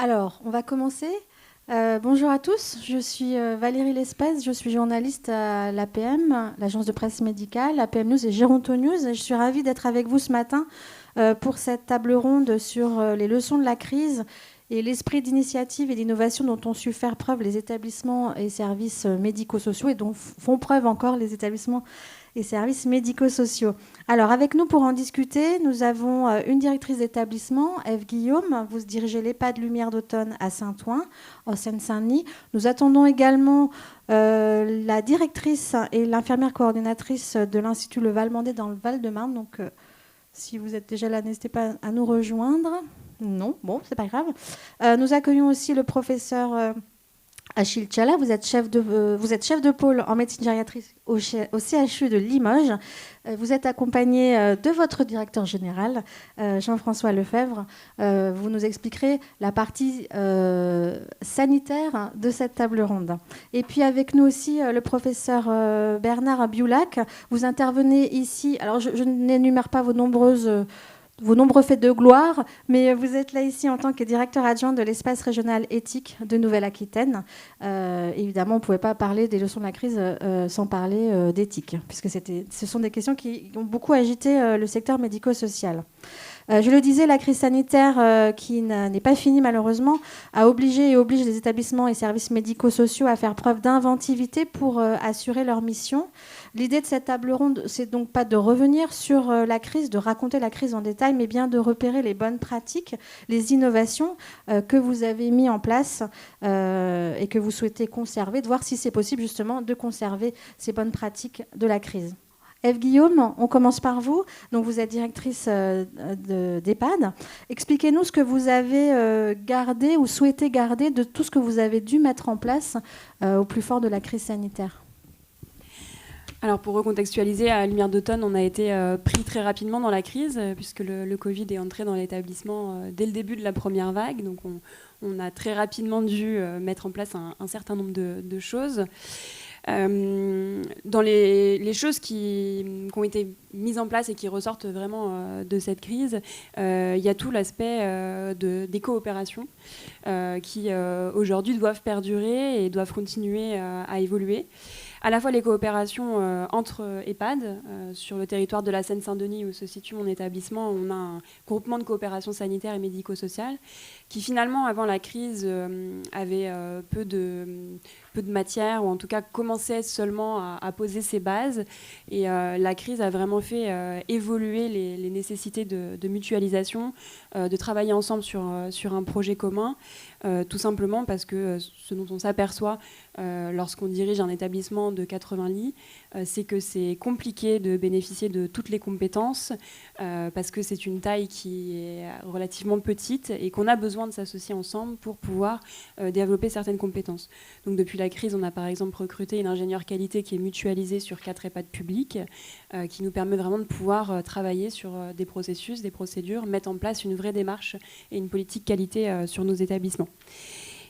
Alors, on va commencer. Bonjour à tous, je suis Valérie Lespès, je suis journaliste à l'APM, l'agence de presse médicale, APM News et Géronto News. Et je suis ravie d'être avec vous ce matin pour cette table ronde sur les leçons de la crise et l'esprit d'initiative et d'innovation dont ont su faire preuve les établissements et services médico-sociaux et dont font preuve encore les établissements et services médico-sociaux. Alors, avec nous pour en discuter, nous avons une directrice d'établissement, Ève Guillaume. Vous dirigez l'EHPAD Lumière d'Automne à Saint-Ouen, en Seine-Saint-Denis. Nous attendons également la directrice et l'infirmière coordinatrice de l'Institut Le Val-Mandé dans le Val-de-Marne. Donc, si vous êtes déjà là, n'hésitez pas à nous rejoindre. Non, bon, c'est pas grave. Nous accueillons aussi le professeur Achille Tchala, vous êtes chef de pôle en médecine gériatrique au CHU de Limoges. Vous êtes accompagné de votre directeur général, Jean-François Lefebvre. Vous nous expliquerez la partie sanitaire de cette table ronde. Et puis avec nous aussi le professeur Bernard Bioulac. Vous intervenez ici, alors je n'énumère pas vos nombreux faits de gloire, mais vous êtes là ici en tant que directeur adjoint de l'espace régional éthique de Nouvelle-Aquitaine. Évidemment, on ne pouvait pas parler des leçons de la crise sans parler d'éthique, puisque ce sont des questions qui ont beaucoup agité le secteur médico-social. Je le disais, la crise sanitaire, qui n'est pas finie malheureusement, a obligé et oblige les établissements et services médico-sociaux à faire preuve d'inventivité pour assurer leur mission. L'idée de cette table ronde, c'est donc pas de revenir sur la crise, de raconter la crise en détail, mais bien de repérer les bonnes pratiques, les innovations que vous avez mis en place et que vous souhaitez conserver, de voir si c'est possible justement de conserver ces bonnes pratiques de la crise. Ève Guillaume, on commence par vous. Donc vous êtes directrice d'EHPAD. Expliquez-nous ce que vous avez gardé ou souhaité garder de tout ce que vous avez dû mettre en place au plus fort de la crise sanitaire. Alors pour recontextualiser, à Lumière d'Automne, on a été pris très rapidement dans la crise puisque le Covid est entré dans l'établissement dès le début de la première vague. Donc on a très rapidement dû mettre en place un certain nombre de choses. Dans les choses qui ont été mises en place et qui ressortent vraiment de cette crise, il y a tout l'aspect des coopérations qui aujourd'hui doivent perdurer et doivent continuer à évoluer. À la fois les coopérations entre EHPAD sur le territoire de la Seine-Saint-Denis où se situe mon établissement, on a un groupement de coopération sanitaire et médico-sociale qui finalement avant la crise avait peu de matière, ou en tout cas commençait seulement à poser ses bases. Et la crise a vraiment fait évoluer les nécessités de mutualisation, de travailler ensemble sur un projet commun, tout simplement parce que ce dont on s'aperçoit lorsqu'on dirige un établissement de 80 lits, c'est que c'est compliqué de bénéficier de toutes les compétences parce que c'est une taille qui est relativement petite et qu'on a besoin de s'associer ensemble pour pouvoir développer certaines compétences. Donc depuis la crise, on a par exemple recruté une ingénieure qualité qui est mutualisée sur 4 EHPAD publics, qui nous permet vraiment de pouvoir travailler sur des processus, des procédures, mettre en place une vraie démarche et une politique qualité sur nos établissements.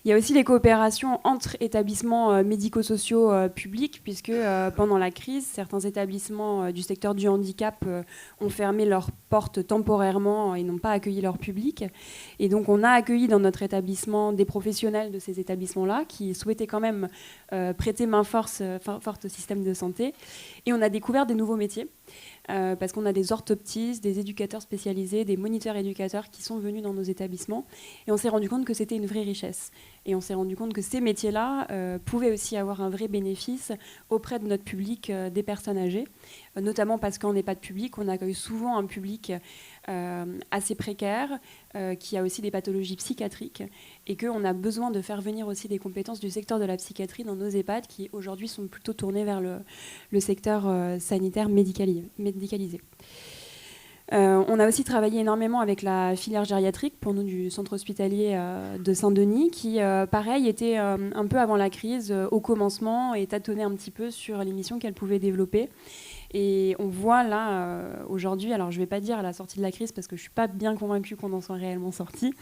Il y a aussi les coopérations entre établissements médico-sociaux publics, puisque pendant la crise, certains établissements du secteur du handicap ont fermé leurs portes temporairement et n'ont pas accueilli leur public. Et donc on a accueilli dans notre établissement des professionnels de ces établissements-là qui souhaitaient quand même prêter main forte au système de santé. Et on a découvert des nouveaux métiers. Parce qu'on a des orthoptistes, des éducateurs spécialisés, des moniteurs éducateurs qui sont venus dans nos établissements. Et on s'est rendu compte que c'était une vraie richesse. Et on s'est rendu compte que ces métiers-là pouvaient aussi avoir un vrai bénéfice auprès de notre public des personnes âgées, notamment parce qu'en EHPAD public, on accueille souvent un public assez précaire, qui a aussi des pathologies psychiatriques, et qu'on a besoin de faire venir aussi des compétences du secteur de la psychiatrie dans nos EHPAD, qui aujourd'hui sont plutôt tournés vers le secteur sanitaire médicalisé. On a aussi travaillé énormément avec la filière gériatrique, pour nous du centre hospitalier de Saint-Denis, qui, pareil, était un peu avant la crise, au commencement, et tâtonnait un petit peu sur les missions qu'elle pouvait développer. Et on voit là, aujourd'hui, alors je ne vais pas dire à la sortie de la crise, parce que je ne suis pas bien convaincue qu'on en soit réellement sorti,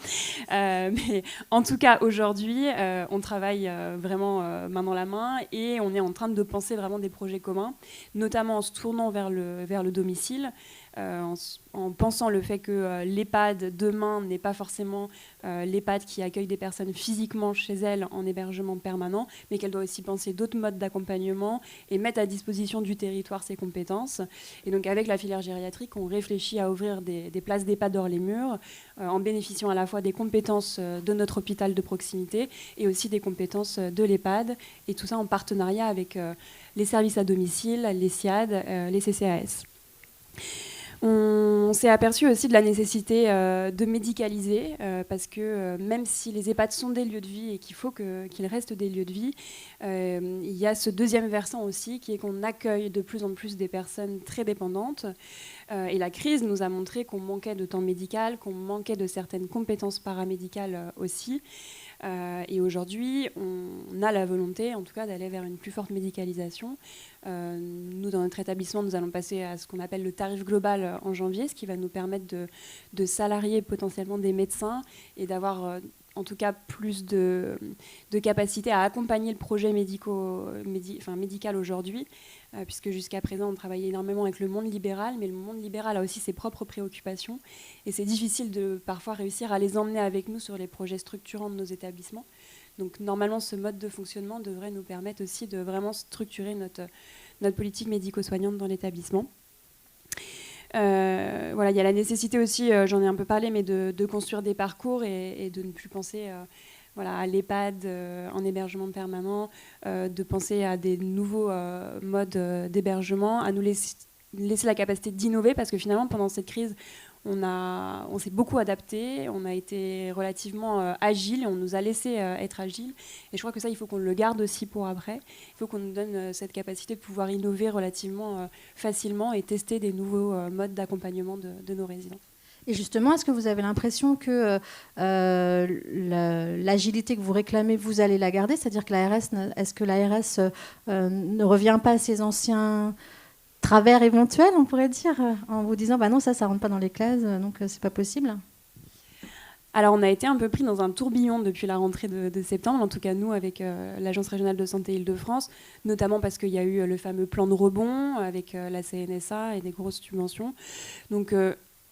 mais en tout cas, aujourd'hui, on travaille vraiment main dans la main, et on est en train de penser vraiment des projets communs, notamment en se tournant vers le domicile, en en pensant le fait que l'EHPAD demain n'est pas forcément l'EHPAD qui accueille des personnes physiquement chez elles en hébergement permanent, mais qu'elle doit aussi penser d'autres modes d'accompagnement et mettre à disposition du territoire ses compétences. Et donc avec la filière gériatrique, on réfléchit à ouvrir des places d'EHPAD hors les murs, en bénéficiant à la fois des compétences de notre hôpital de proximité et aussi des compétences de l'EHPAD, et tout ça en partenariat avec les services à domicile, les SIAD, les CCAS. On s'est aperçu aussi de la nécessité de médicaliser, parce que même si les EHPAD sont des lieux de vie et qu'il faut qu'ils restent des lieux de vie, il y a ce deuxième versant aussi, qui est qu'on accueille de plus en plus des personnes très dépendantes. Et la crise nous a montré qu'on manquait de temps médical, qu'on manquait de certaines compétences paramédicales aussi. Et aujourd'hui, on a la volonté, en tout cas, d'aller vers une plus forte médicalisation. Nous, dans notre établissement, nous allons passer à ce qu'on appelle le tarif global en janvier, ce qui va nous permettre de salarier potentiellement des médecins et d'avoir en tout cas plus de capacité à accompagner le projet médical aujourd'hui, puisque jusqu'à présent on travaillait énormément avec le monde libéral, mais le monde libéral a aussi ses propres préoccupations et c'est difficile de parfois réussir à les emmener avec nous sur les projets structurants de nos établissements. Donc normalement ce mode de fonctionnement devrait nous permettre aussi de vraiment structurer notre politique médico-soignante dans l'établissement. Voilà, il y a la nécessité aussi, j'en ai un peu parlé, mais de construire des parcours et de ne plus penser à l'EHPAD en hébergement permanent, de penser à des nouveaux modes d'hébergement, à nous laisser la capacité d'innover, parce que finalement, pendant cette crise, on s'est beaucoup adapté, on a été relativement agile, et on nous a laissé être agile. Et je crois que ça, il faut qu'on le garde aussi pour après. Il faut qu'on nous donne cette capacité de pouvoir innover relativement facilement et tester des nouveaux modes d'accompagnement de nos résidents. Et justement, est-ce que vous avez l'impression que l'agilité que vous réclamez, vous allez la garder ? C'est-à-dire que est-ce que l'ARS ne revient pas à ses anciens travers éventuels, on pourrait dire, en vous disant bah non, ça rentre pas dans les cases, donc c'est pas possible? Alors on a été un peu pris dans un tourbillon depuis la rentrée de septembre, en tout cas nous avec l'Agence régionale de santé Île-de-France, notamment parce qu'il y a eu le fameux plan de rebond avec la CNSA et des grosses subventions. Donc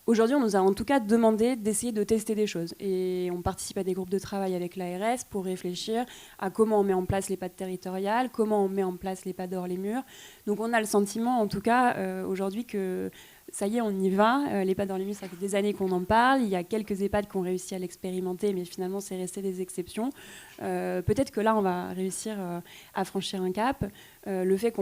aujourd'hui, on nous a en tout cas demandé d'essayer de tester des choses. Et on participe à des groupes de travail avec l'ARS pour réfléchir à comment on met en place l'EHPAD territorial, comment on met en place l'EHPAD hors les murs. Donc on a le sentiment, en tout cas, aujourd'hui, que ça y est, on y va. L'EHPAD hors les murs, ça fait des années qu'on en parle. Il y a quelques EHPAD qui ont réussi à l'expérimenter, mais finalement, c'est resté des exceptions. Peut-être que là, on va réussir à franchir un cap. Le fait que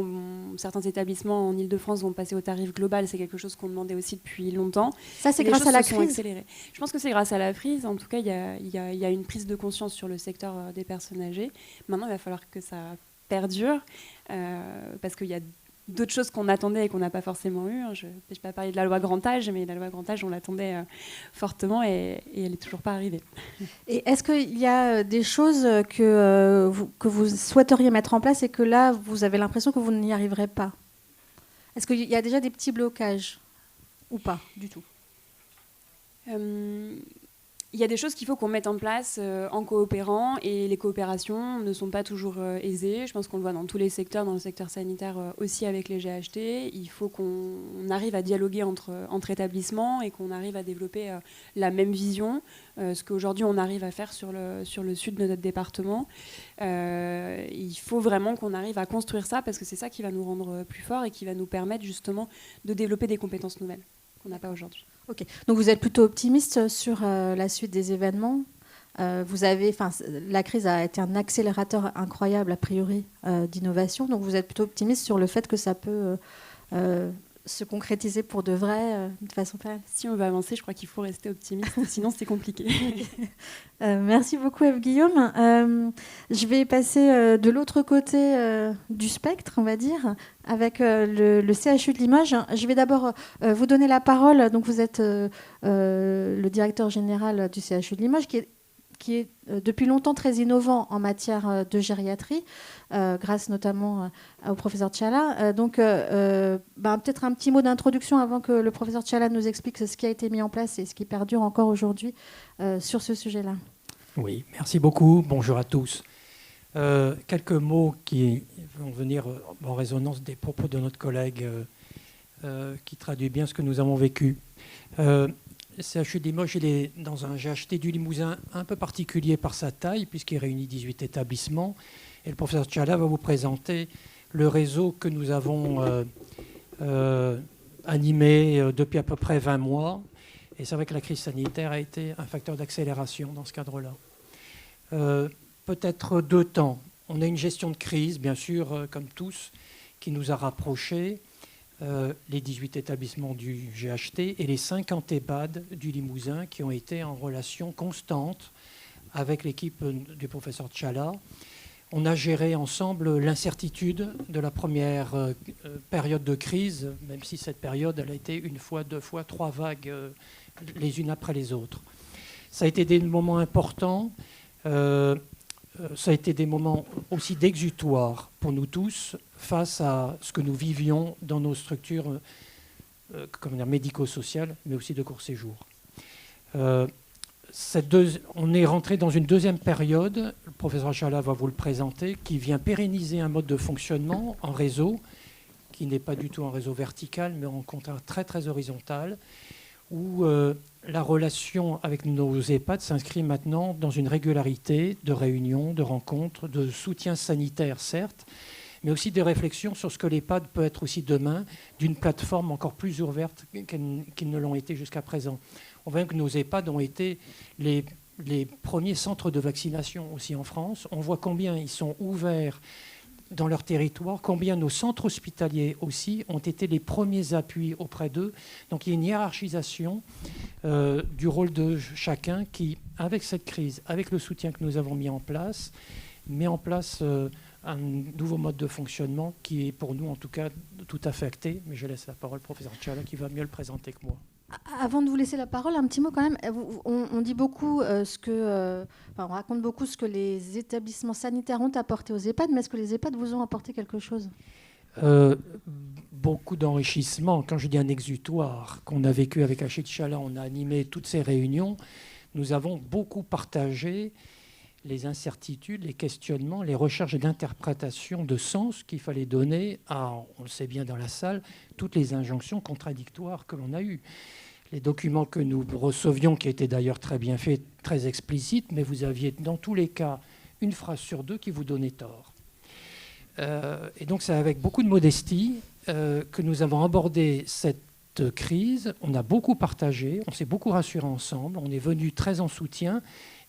certains établissements en Île-de-France vont passer au tarif global, c'est quelque chose qu'on demandait aussi depuis longtemps. Ça, c'est grâce à la crise. Je pense que c'est grâce à la crise. En tout cas, il y a une prise de conscience sur le secteur des personnes âgées. Maintenant, il va falloir que ça perdure, parce qu'il y a d'autres choses qu'on attendait et qu'on n'a pas forcément eues. Je ne vais pas parler de la loi grand âge, mais la loi grand âge, on l'attendait fortement et elle n'est toujours pas arrivée. Et est-ce qu'il y a des choses que vous souhaiteriez mettre en place et que là, vous avez l'impression que vous n'y arriverez pas? Est-ce qu'il y a déjà des petits blocages ou pas du tout? Il y a des choses qu'il faut qu'on mette en place en coopérant, et les coopérations ne sont pas toujours aisées. Je pense qu'on le voit dans tous les secteurs, dans le secteur sanitaire aussi avec les GHT. Il faut qu'on arrive à dialoguer entre établissements et qu'on arrive à développer la même vision, ce qu'aujourd'hui on arrive à faire sur le sud de notre département. Il faut vraiment qu'on arrive à construire ça, parce que c'est ça qui va nous rendre plus forts et qui va nous permettre justement de développer des compétences nouvelles qu'on n'a pas aujourd'hui. Ok. Donc vous êtes plutôt optimiste sur la suite des événements. La crise a été un accélérateur incroyable a priori d'innovation. Donc vous êtes plutôt optimiste sur le fait que ça peut se concrétiser pour de vrai de façon pérenne. Si on veut avancer, je crois qu'il faut rester optimiste, sinon c'est compliqué. Merci beaucoup Ève Guillaume. Je vais passer de l'autre côté du spectre, on va dire, avec le CHU de Limoges. Je vais d'abord vous donner la parole. Donc vous êtes le directeur général du CHU de Limoges, qui est depuis longtemps très innovant en matière de gériatrie, grâce notamment au professeur Tchala. Donc, peut-être un petit mot d'introduction avant que le professeur Tchala nous explique ce qui a été mis en place et ce qui perdure encore aujourd'hui sur ce sujet-là. Oui, merci beaucoup. Bonjour à tous. Quelques mots qui vont venir en résonance des propos de notre collègue qui traduit bien ce que nous avons vécu. CHU de Limoges, il est dans un GHT du Limousin un peu particulier par sa taille, puisqu'il réunit 18 établissements. Et le professeur Tchala va vous présenter le réseau que nous avons animé depuis à peu près 20 mois. Et c'est vrai que la crise sanitaire a été un facteur d'accélération dans ce cadre-là. Peut-être 2 temps. On a une gestion de crise, bien sûr, comme tous, qui nous a rapprochés. Les 18 établissements du GHT et les 50 EHPAD du Limousin qui ont été en relation constante avec l'équipe du professeur Tchala. On a géré ensemble l'incertitude de la première période de crise, même si cette période elle a été 1 fois, 2 fois, 3 vagues les unes après les autres. Ça a été des moments importants. Ça a été des moments aussi d'exutoire pour nous tous face à ce que nous vivions dans nos structures médico-sociales, mais aussi de court séjour. On est rentré dans une deuxième période, le professeur Tchala va vous le présenter, qui vient pérenniser un mode de fonctionnement en réseau, qui n'est pas du tout un réseau vertical, mais en contraire très très horizontal, où la relation avec nos EHPAD s'inscrit maintenant dans une régularité de réunions, de rencontres, de soutien sanitaire, certes, mais aussi des réflexions sur ce que l'EHPAD peut être aussi demain, d'une plateforme encore plus ouverte qu'ils ne l'ont été jusqu'à présent. On voit que nos EHPAD ont été les premiers centres de vaccination aussi en France. On voit combien ils sont ouverts dans leur territoire, combien nos centres hospitaliers aussi ont été les premiers appuis auprès d'eux. Donc il y a une hiérarchisation du rôle de chacun qui, avec cette crise, avec le soutien que nous avons mis en place, met en place un nouveau mode de fonctionnement qui est pour nous en tout cas tout à fait acté. Mais je laisse la parole au professeur Tchala qui va mieux le présenter que moi. Avant de vous laisser la parole, un petit mot quand même. On dit beaucoup on raconte beaucoup ce que les établissements sanitaires ont apporté aux EHPAD, mais est-ce que les EHPAD vous ont apporté quelque chose ? Beaucoup d'enrichissement. Quand je dis un exutoire qu'on a vécu avec Achille Tchala, on a animé toutes ces réunions. Nous avons beaucoup partagé les incertitudes, les questionnements, les recherches d'interprétation de sens qu'il fallait donner à, on le sait bien dans la salle, toutes les injonctions contradictoires que l'on a eues. Les documents que nous recevions, qui étaient d'ailleurs très bien faits, très explicites, mais vous aviez dans tous les cas une phrase sur 2 qui vous donnait tort. Et donc c'est avec beaucoup de modestie que nous avons abordé cette crise. On a beaucoup partagé, on s'est beaucoup rassuré ensemble, on est venu très en soutien.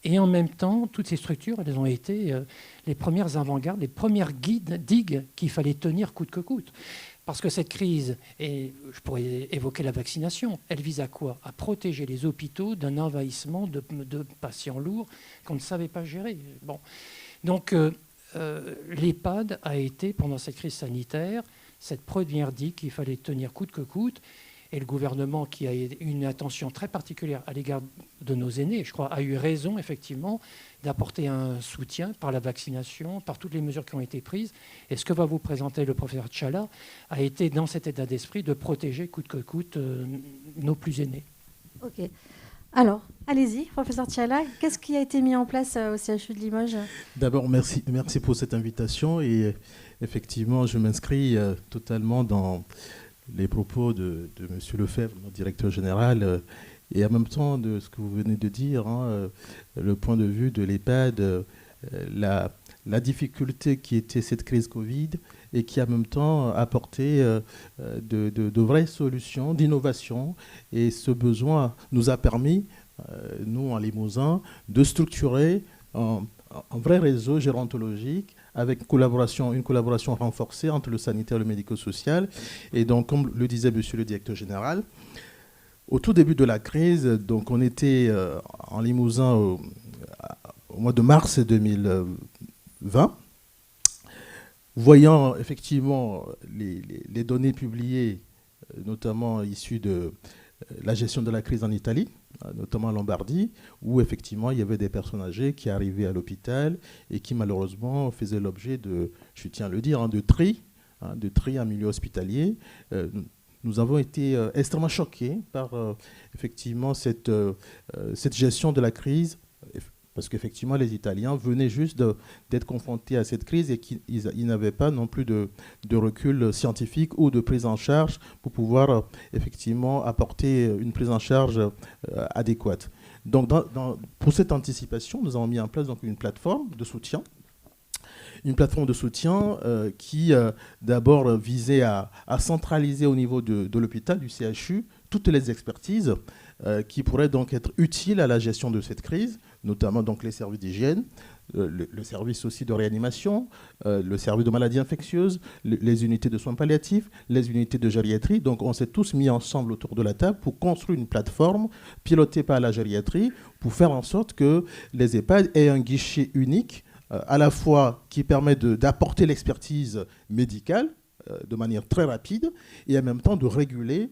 Et en même temps, toutes ces structures, elles ont été les premières avant-gardes, les premières digues qu'il fallait tenir coûte que coûte. Parce que cette crise, et je pourrais évoquer la vaccination, elle vise à quoi ? À protéger les hôpitaux d'un envahissement de patients lourds qu'on ne savait pas gérer. Bon. Donc l'EHPAD a été, pendant cette crise sanitaire, cette première digue qu'il fallait tenir coûte que coûte. Et le gouvernement, qui a une attention très particulière à l'égard de nos aînés, je crois, a eu raison, effectivement, d'apporter un soutien par la vaccination, par toutes les mesures qui ont été prises. Et ce que va vous présenter le professeur Tchala a été, dans cet état d'esprit, de protéger coûte que coûte nos plus aînés. Ok. Alors, allez-y, professeur Tchala, qu'est-ce qui a été mis en place au CHU de Limoges ? D'abord, merci pour cette invitation. Et effectivement, je m'inscris totalement dans les propos de M. Lefebvre, notre directeur général, et en même temps de ce que vous venez de dire, le point de vue de l'EHPAD, la difficulté qui était cette crise Covid et qui en même temps apporté de vraies solutions, d'innovation. Et ce besoin nous a permis, nous en Limousin, de structurer un vrai réseau gérontologique avec une collaboration renforcée entre le sanitaire et le médico-social. Et donc, comme le disait monsieur le directeur général, au tout début de la crise, donc on était en Limousin au mois de mars 2020, voyant effectivement les données publiées, notamment issues de la gestion de la crise en Italie, notamment en Lombardie, où effectivement il y avait des personnes âgées qui arrivaient à l'hôpital et qui malheureusement faisaient l'objet de, je tiens à le dire, de tri en milieu hospitalier. Nous avons été extrêmement choqués par effectivement cette gestion de la crise parce qu'effectivement, les Italiens venaient juste d'être confrontés à cette crise et qu'ils n'avaient pas non plus de recul scientifique ou de prise en charge pour pouvoir effectivement apporter une prise en charge adéquate. Donc, pour cette anticipation, nous avons mis en place donc, une plateforme de soutien. Une plateforme de soutien qui, d'abord, visait à centraliser au niveau de l'hôpital, du CHU, toutes les expertises qui pourraient donc être utiles à la gestion de cette crise, notamment donc, les services d'hygiène, le service aussi de réanimation, le service de maladies infectieuses, les unités de soins palliatifs, les unités de gériatrie. Donc, on s'est tous mis ensemble autour de la table pour construire une plateforme pilotée par la gériatrie pour faire en sorte que les EHPAD aient un guichet unique à la fois qui permet d'apporter l'expertise médicale de manière très rapide et en même temps de réguler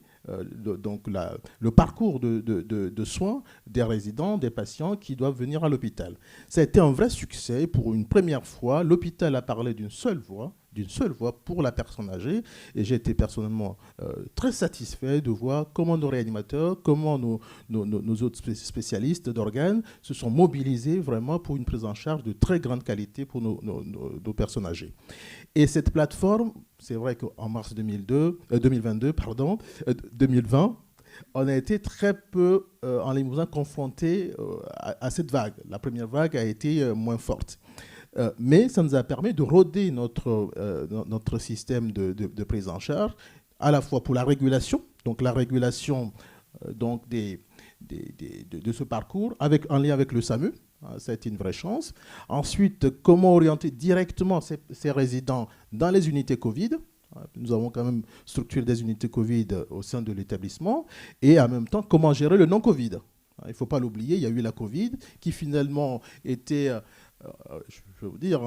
donc le parcours de soins des résidents, des patients qui doivent venir à l'hôpital. Ça a été un vrai succès. Pour une première fois, l'hôpital a parlé d'une seule voix pour la personne âgée. Et j'ai été personnellement très satisfait de voir comment nos réanimateurs, comment nos autres spécialistes d'organes se sont mobilisés vraiment pour une prise en charge de très grande qualité pour nos personnes âgées. Et cette plateforme, c'est vrai qu'en mars 2020, on a été très peu en Limousin confrontés à cette vague. La première vague a été moins forte. Mais ça nous a permis de roder notre système de prise en charge, à la fois pour la régulation, donc la régulation donc de ce parcours, en lien avec le SAMU. Ça a été une vraie chance. Ensuite, comment orienter directement ces résidents dans les unités Covid. Nous avons quand même structuré des unités Covid au sein de l'établissement. Et en même temps, comment gérer le non-Covid. Il ne faut pas l'oublier, il y a eu la Covid qui finalement était, je vais vous dire,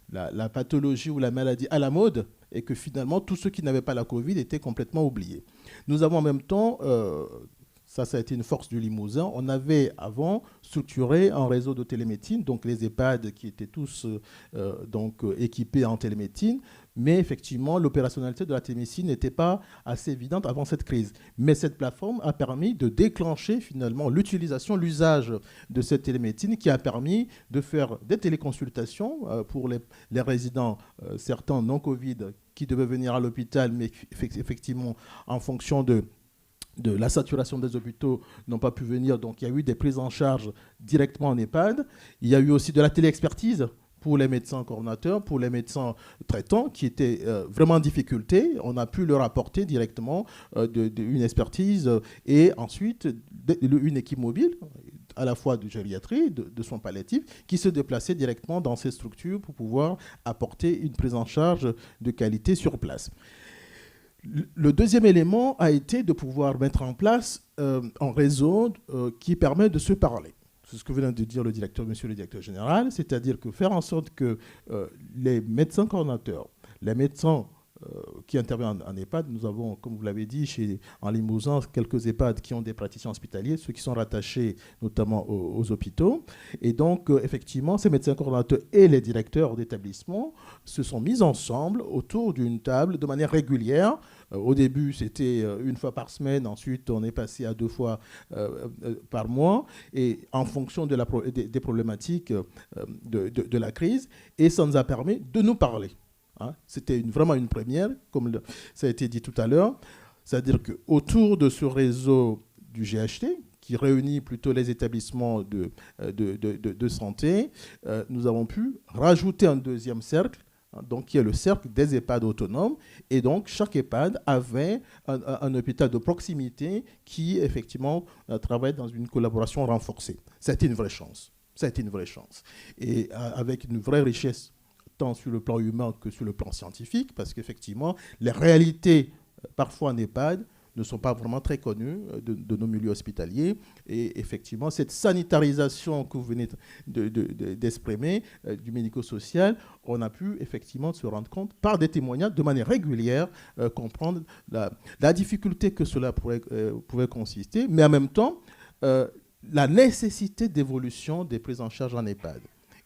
la pathologie ou la maladie à la mode et que finalement, tous ceux qui n'avaient pas la Covid étaient complètement oubliés. Nous avons en même temps... Ça a été une force du Limousin. On avait avant structuré un réseau de télémédecine, donc les EHPAD qui étaient tous équipés en télémédecine, mais effectivement l'opérationnalité de la télémédecine n'était pas assez évidente avant cette crise. Mais cette plateforme a permis de déclencher finalement l'usage de cette télémédecine qui a permis de faire des téléconsultations pour les résidents, certains non-Covid, qui devaient venir à l'hôpital, mais effectivement en fonction de la saturation des hôpitaux n'ont pas pu venir. Donc, il y a eu des prises en charge directement en EHPAD. Il y a eu aussi de la téléexpertise pour les médecins coordonnateurs, pour les médecins traitants qui étaient vraiment en difficulté. On a pu leur apporter directement une expertise et ensuite une équipe mobile, à la fois de gériatrie, de soins palliatifs, qui se déplaçaient directement dans ces structures pour pouvoir apporter une prise en charge de qualité sur place. Le deuxième élément a été de pouvoir mettre en place un réseau qui permet de se parler. C'est ce que vient de dire monsieur le directeur général, c'est-à-dire que faire en sorte que les médecins coordonnateurs, les médecins qui interviennent en EHPAD, nous avons, comme vous l'avez dit, en Limousin, quelques EHPAD qui ont des praticiens hospitaliers, ceux qui sont rattachés notamment aux hôpitaux. Et donc, effectivement, ces médecins coordonnateurs et les directeurs d'établissement se sont mis ensemble autour d'une table de manière régulière. Au début, c'était une fois par semaine. Ensuite, on est passé à 2 fois par mois, et en fonction des problématiques de la crise. Et ça nous a permis de nous parler. C'était vraiment une première, comme ça a été dit tout à l'heure. C'est-à-dire qu'autour de ce réseau du GHT, qui réunit plutôt les établissements de santé, nous avons pu rajouter un deuxième cercle, donc qui est le cercle des EHPAD autonomes. Et donc, chaque EHPAD avait un hôpital de proximité qui, effectivement, travaille dans une collaboration renforcée. Ça a été une vraie chance. Et avec une vraie richesse, tant sur le plan humain que sur le plan scientifique, parce qu'effectivement, les réalités, parfois en EHPAD, ne sont pas vraiment très connues de nos milieux hospitaliers. Et effectivement, cette sanitarisation que vous venez d'exprimer du médico-social, on a pu effectivement se rendre compte, par des témoignages, de manière régulière, comprendre la difficulté que cela pouvait consister, mais en même temps, la nécessité d'évolution des prises en charge en EHPAD.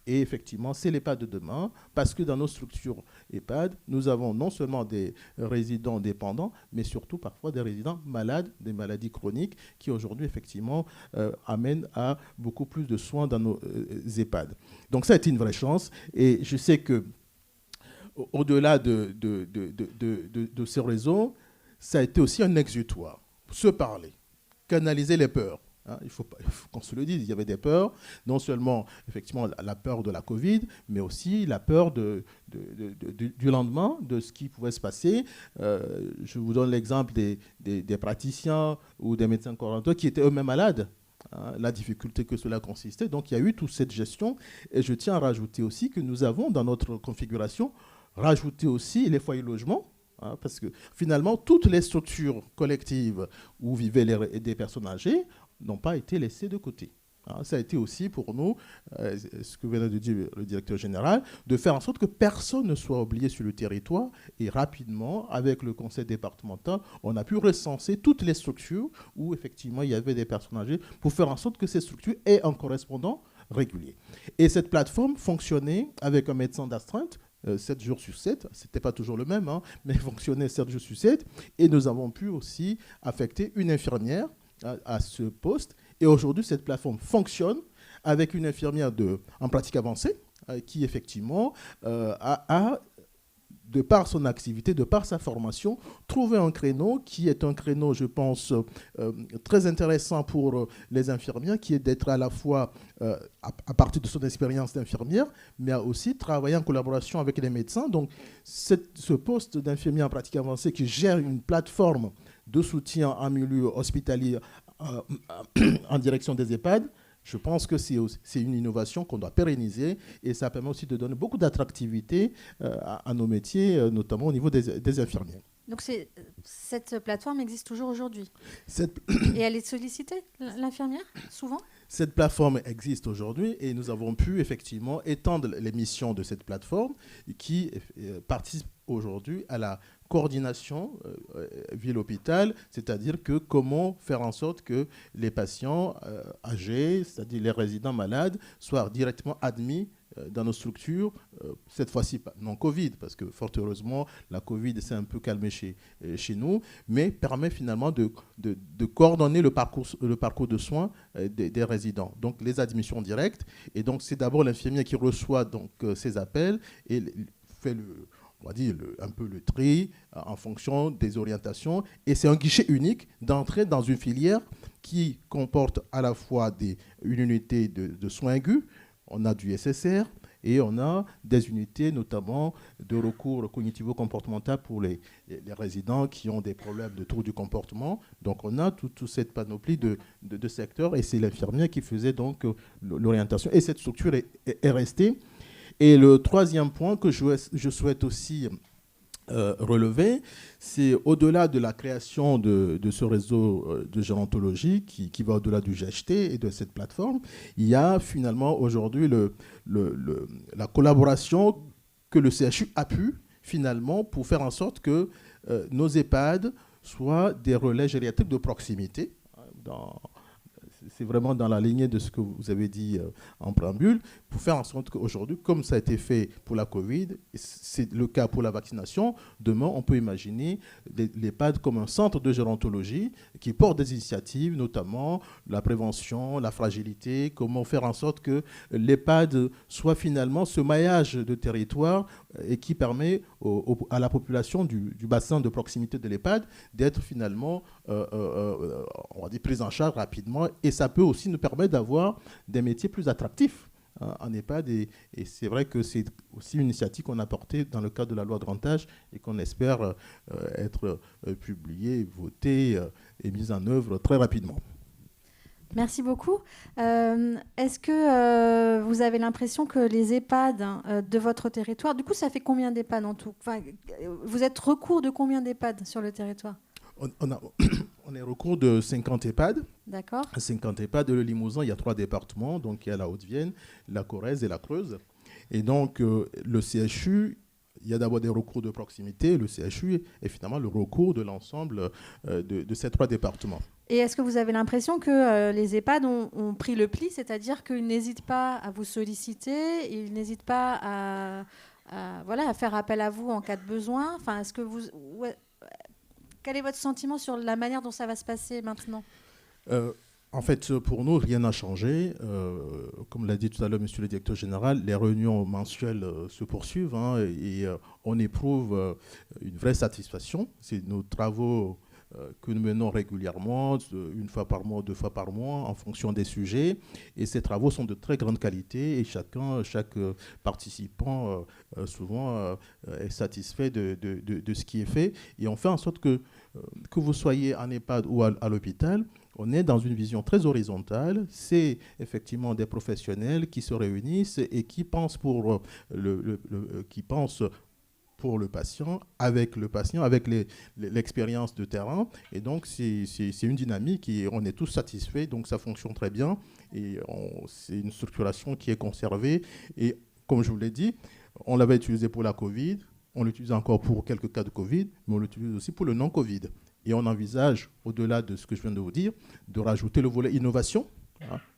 Et effectivement, c'est l'EHPAD de demain, parce que dans nos structures EHPAD, nous avons non seulement des résidents dépendants, mais surtout parfois des résidents malades, des maladies chroniques, qui aujourd'hui, effectivement, amènent à beaucoup plus de soins dans nos EHPAD. Donc ça a été une vraie chance. Et je sais que au-delà de ce réseau, ça a été aussi un exutoire. Se parler, canaliser les peurs. Hein, il faut qu'on se le dise, il y avait des peurs, non seulement effectivement la peur de la Covid, mais aussi la peur du lendemain, de ce qui pouvait se passer. Je vous donne l'exemple des praticiens ou des médecins coordonnateurs qui étaient eux-mêmes malades. Hein, la difficulté que cela consistait. Donc il y a eu toute cette gestion. Et je tiens à rajouter aussi que nous avons dans notre configuration rajouté aussi les foyers logement. Hein, parce que finalement, toutes les structures collectives où vivaient des personnes âgées n'ont pas été laissées de côté. Hein, ça a été aussi pour nous, ce que venait de dire le directeur général, de faire en sorte que personne ne soit oublié sur le territoire. Et rapidement, avec le conseil départemental, on a pu recenser toutes les structures où effectivement il y avait des personnes âgées pour faire en sorte que ces structures aient un correspondant régulier. Et cette plateforme fonctionnait avec un médecin d'astreinte 7 jours sur 7, ce n'était pas toujours le même, hein, mais fonctionnait 7 jours sur 7. Et nous avons pu aussi affecter une infirmière à ce poste. Et aujourd'hui, cette plateforme fonctionne avec une infirmière en pratique avancée qui, effectivement, a, de par son activité, de par sa formation, trouvé un créneau qui est un créneau, je pense, très intéressant pour les infirmières, qui est d'être à la fois, à partir de son expérience d'infirmière, mais à aussi travailler en collaboration avec les médecins. Donc, ce poste d'infirmière en pratique avancée qui gère une plateforme de soutien en milieu hospitalier en direction des EHPAD, je pense que c'est une innovation qu'on doit pérenniser et ça permet aussi de donner beaucoup d'attractivité à nos métiers, notamment au niveau des infirmiers. Donc cette plateforme existe toujours aujourd'hui. Et elle est sollicitée, l'infirmière, souvent ? Cette plateforme existe aujourd'hui et nous avons pu effectivement étendre les missions de cette plateforme qui participe aujourd'hui à la coordination ville-hôpital, c'est-à-dire que comment faire en sorte que les patients âgés, c'est-à-dire les résidents malades, soient directement admis dans nos structures, cette fois-ci non Covid, parce que fort heureusement, la Covid s'est un peu calmée chez nous, mais permet finalement de coordonner le parcours de soins des résidents. Donc les admissions directes, et donc c'est d'abord l'infirmier qui reçoit donc, ces appels et fait on va dire un peu le tri en fonction des orientations. Et c'est un guichet unique d'entrer dans une filière qui comporte à la fois une unité de soins aigus, on a du SSR et on a des unités notamment de recours cognitivo-comportemental pour les résidents qui ont des problèmes de troubles du comportement. Donc on a toute cette panoplie de secteurs et c'est l'infirmière qui faisait donc l'orientation. Et cette structure est restée. Et le troisième point que je souhaite aussi relever, c'est au-delà de la création de ce réseau de gérontologie qui va au-delà du GHT et de cette plateforme, il y a finalement aujourd'hui la collaboration que le CHU a pu finalement pour faire en sorte que nos EHPAD soient des relais gériatriques de proximité. C'est vraiment dans la lignée de ce que vous avez dit en préambule, pour faire en sorte qu'aujourd'hui, comme ça a été fait pour la Covid, c'est le cas pour la vaccination, demain, on peut imaginer l'EHPAD comme un centre de gérontologie qui porte des initiatives, notamment la prévention, la fragilité, comment faire en sorte que l'EHPAD soit finalement ce maillage de territoire et qui permet à la population du bassin de proximité de l'EHPAD d'être finalement on va dire, prise en charge rapidement. Et ça peut aussi nous permettre d'avoir des métiers plus attractifs en EHPAD. Et c'est vrai que c'est aussi une initiative qu'on a portée dans le cadre de la loi de grand âge et qu'on espère être publiée, votée et mise en œuvre très rapidement. Merci beaucoup. Est-ce que vous avez l'impression que les EHPAD de votre territoire, du coup, ça fait combien d'EHPAD en tout ? Enfin, vous êtes recours de combien d'EHPAD sur le territoire ? On est recours de 50 EHPAD. D'accord. 50 EHPAD. Le Limousin, il y a 3 départements. Donc, il y a la Haute-Vienne, la Corrèze et la Creuse. Et donc, le CHU il y a d'abord des recours de proximité, le CHU, et finalement le recours de l'ensemble de ces 3 départements. Et est-ce que vous avez l'impression que les EHPAD ont pris le pli, c'est-à-dire qu'ils n'hésitent pas à vous solliciter, ils n'hésitent pas à faire appel à vous en cas de besoin? Enfin, quel est votre sentiment sur la manière dont ça va se passer maintenant? En fait, pour nous, rien n'a changé. Comme l'a dit tout à l'heure monsieur le directeur général, les réunions mensuelles se poursuivent, et on éprouve une vraie satisfaction. C'est nos travaux que nous menons régulièrement, 1 fois par mois, 2 fois par mois, en fonction des sujets. Et ces travaux sont de très grande qualité et chaque participant souvent est satisfait de ce qui est fait. Et on fait en sorte que vous soyez en EHPAD ou à l'hôpital, on est dans une vision très horizontale. C'est effectivement des professionnels qui se réunissent et qui pensent pour le patient, avec l'expérience de terrain. Et donc, c'est une dynamique et on est tous satisfaits. Donc, ça fonctionne très bien. Et c'est une structuration qui est conservée. Et comme je vous l'ai dit, on l'avait utilisé pour la Covid. On l'utilise encore pour quelques cas de Covid, mais on l'utilise aussi pour le non-Covid. Et on envisage, au-delà de ce que je viens de vous dire, de rajouter le volet innovation.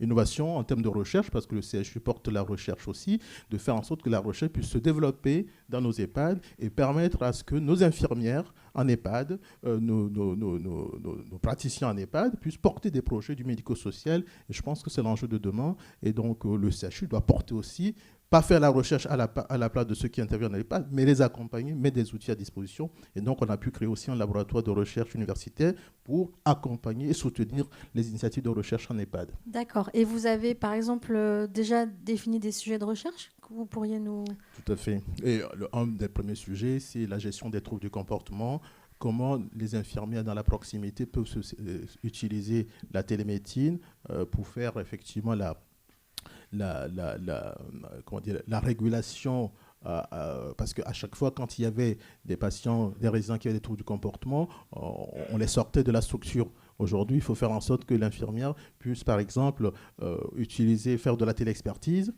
Innovation en termes de recherche, parce que le CHU porte la recherche aussi, de faire en sorte que la recherche puisse se développer dans nos EHPAD et permettre à ce que nos infirmières en EHPAD, nos praticiens en EHPAD puissent porter des projets du médico-social. Et je pense que c'est l'enjeu de demain. Et donc le CHU doit porter aussi, pas faire la recherche à la place de ceux qui interviennent dans l'EHPAD, mais les accompagner, mettre des outils à disposition. Et donc, on a pu créer aussi un laboratoire de recherche universitaire pour accompagner et soutenir les initiatives de recherche en EHPAD. D'accord. Et vous avez, par exemple, déjà défini des sujets de recherche que vous pourriez nous... Tout à fait. Et un des premiers sujets, c'est la gestion des troubles du comportement. Comment les infirmières dans la proximité peuvent utiliser la télémédecine pour faire effectivement la régulation, parce qu'à chaque fois, quand il y avait des patients, des résidents qui avaient des troubles du comportement, on les sortait de la structure. Aujourd'hui, il faut faire en sorte que l'infirmière puisse, par exemple, faire de la téléexpertise.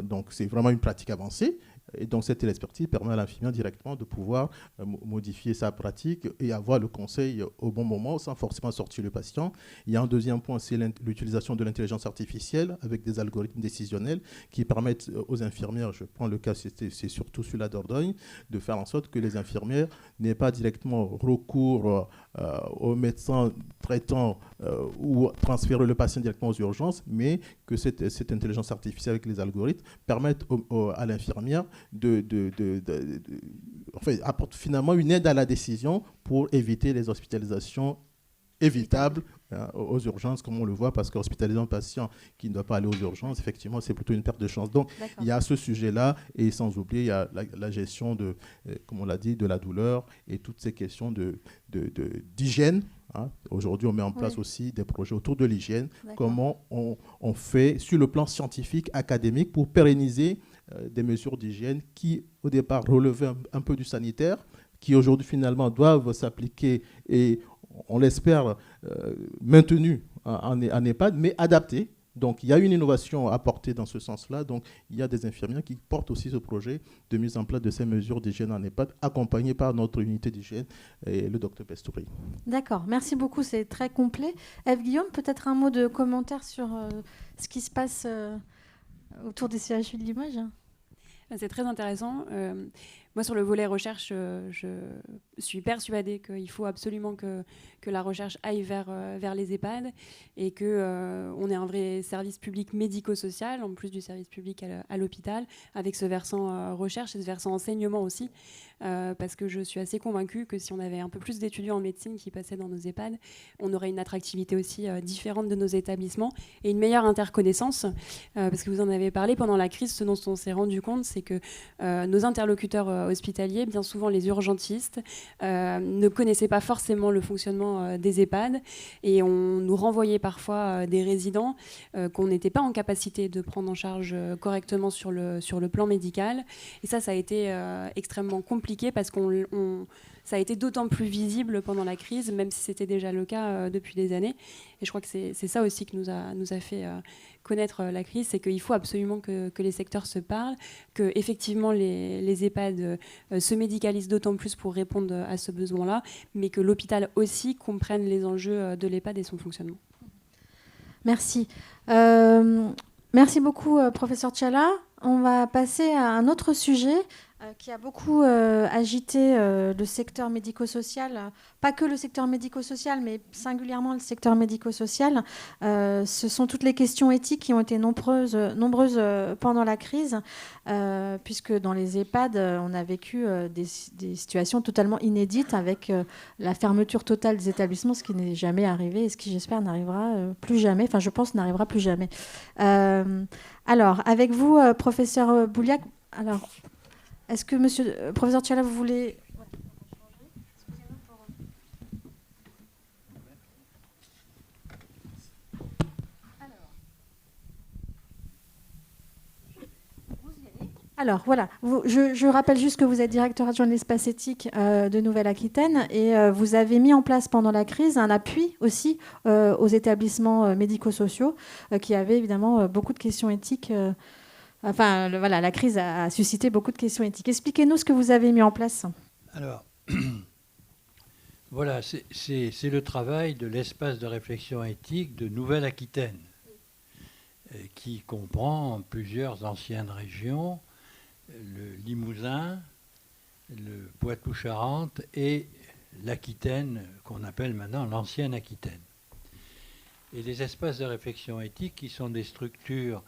Donc, c'est vraiment une pratique avancée. Et donc, cette téléexpertise permet à l'infirmière directement de pouvoir modifier sa pratique et avoir le conseil au bon moment sans forcément sortir le patient. Il y a un deuxième point, c'est l'utilisation de l'intelligence artificielle avec des algorithmes décisionnels qui permettent aux infirmières, je prends le cas, c'est surtout celui-là d'Ordogne, de faire en sorte que les infirmières n'aient pas directement recours au médecin traitant ou transférer le patient directement aux urgences, mais que cette intelligence artificielle avec les algorithmes permette à l'infirmière apporte finalement une aide à la décision pour éviter les hospitalisations évitables aux urgences, comme on le voit, parce qu'hospitaliser un patient qui ne doit pas aller aux urgences, effectivement, c'est plutôt une perte de chance. Donc, il y a ce sujet-là, et sans oublier, il y a la gestion comme on l'a dit, de la douleur et toutes ces questions d'hygiène. Aujourd'hui, on met en place aussi des projets autour de l'hygiène. Comment on fait sur le plan scientifique, académique, pour pérenniser des mesures d'hygiène qui, au départ, relevaient un peu du sanitaire, qui aujourd'hui, finalement, doivent s'appliquer et, on l'espère, maintenues en EHPAD, mais adaptées. Donc, il y a une innovation apportée dans ce sens-là. Donc, il y a des infirmières qui portent aussi ce projet de mise en place de ces mesures d'hygiène en EHPAD, accompagnées par notre unité d'hygiène et le docteur Pestoury. D'accord, merci beaucoup, c'est très complet. Ève Guillaume, peut-être un mot de commentaire sur ce qui se passe autour des CHU de Limoges? C'est très intéressant. Moi, sur le volet recherche, je suis persuadée qu'il faut absolument que la recherche aille vers les EHPAD et qu'on ait un vrai service public médico-social, en plus du service public à l'hôpital, avec ce versant recherche et ce versant enseignement aussi, parce que je suis assez convaincue que si on avait un peu plus d'étudiants en médecine qui passaient dans nos EHPAD, on aurait une attractivité aussi différente de nos établissements et une meilleure interconnaissance, parce que vous en avez parlé pendant la crise, ce dont on s'est rendu compte, c'est que nos interlocuteurs hospitaliers, bien souvent les urgentistes, ne connaissaient pas forcément le fonctionnement des EHPAD et on nous renvoyait parfois des résidents qu'on n'était pas en capacité de prendre en charge correctement sur le plan médical. Et ça a été extrêmement compliqué parce ça a été d'autant plus visible pendant la crise, même si c'était déjà le cas depuis des années. Et je crois que c'est ça aussi qui nous a fait connaître la crise, c'est qu'il faut absolument que les secteurs se parlent, que effectivement les EHPAD se médicalisent d'autant plus pour répondre à ce besoin-là, mais que l'hôpital aussi comprenne les enjeux de l'EHPAD et son fonctionnement. Merci. Merci beaucoup, professeur Tchalla. On va passer à un autre sujet qui a beaucoup agité le secteur médico-social, pas que le secteur médico-social, mais singulièrement le secteur médico-social. Ce sont toutes les questions éthiques qui ont été nombreuses pendant la crise, puisque dans les EHPAD, on a vécu des situations totalement inédites avec la fermeture totale des établissements, ce qui n'est jamais arrivé et ce qui, j'espère, n'arrivera plus jamais. Enfin, je pense n'arrivera plus jamais. Alors, avec vous, professeur Bouliac, alors, est-ce que professeur Tchalla, vous voulez... Alors, voilà, je rappelle juste que vous êtes directeur adjoint de l'espace éthique de Nouvelle-Aquitaine et vous avez mis en place pendant la crise un appui aussi aux établissements médico-sociaux qui avaient évidemment beaucoup de questions éthiques. Voilà, la crise a suscité beaucoup de questions éthiques. Expliquez-nous ce que vous avez mis en place. Alors, voilà, c'est le travail de l'espace de réflexion éthique de Nouvelle-Aquitaine, qui comprend plusieurs anciennes régions, le Limousin, le Poitou-Charentes et l'Aquitaine, qu'on appelle maintenant l'ancienne Aquitaine. Et les espaces de réflexion éthique, qui sont des structures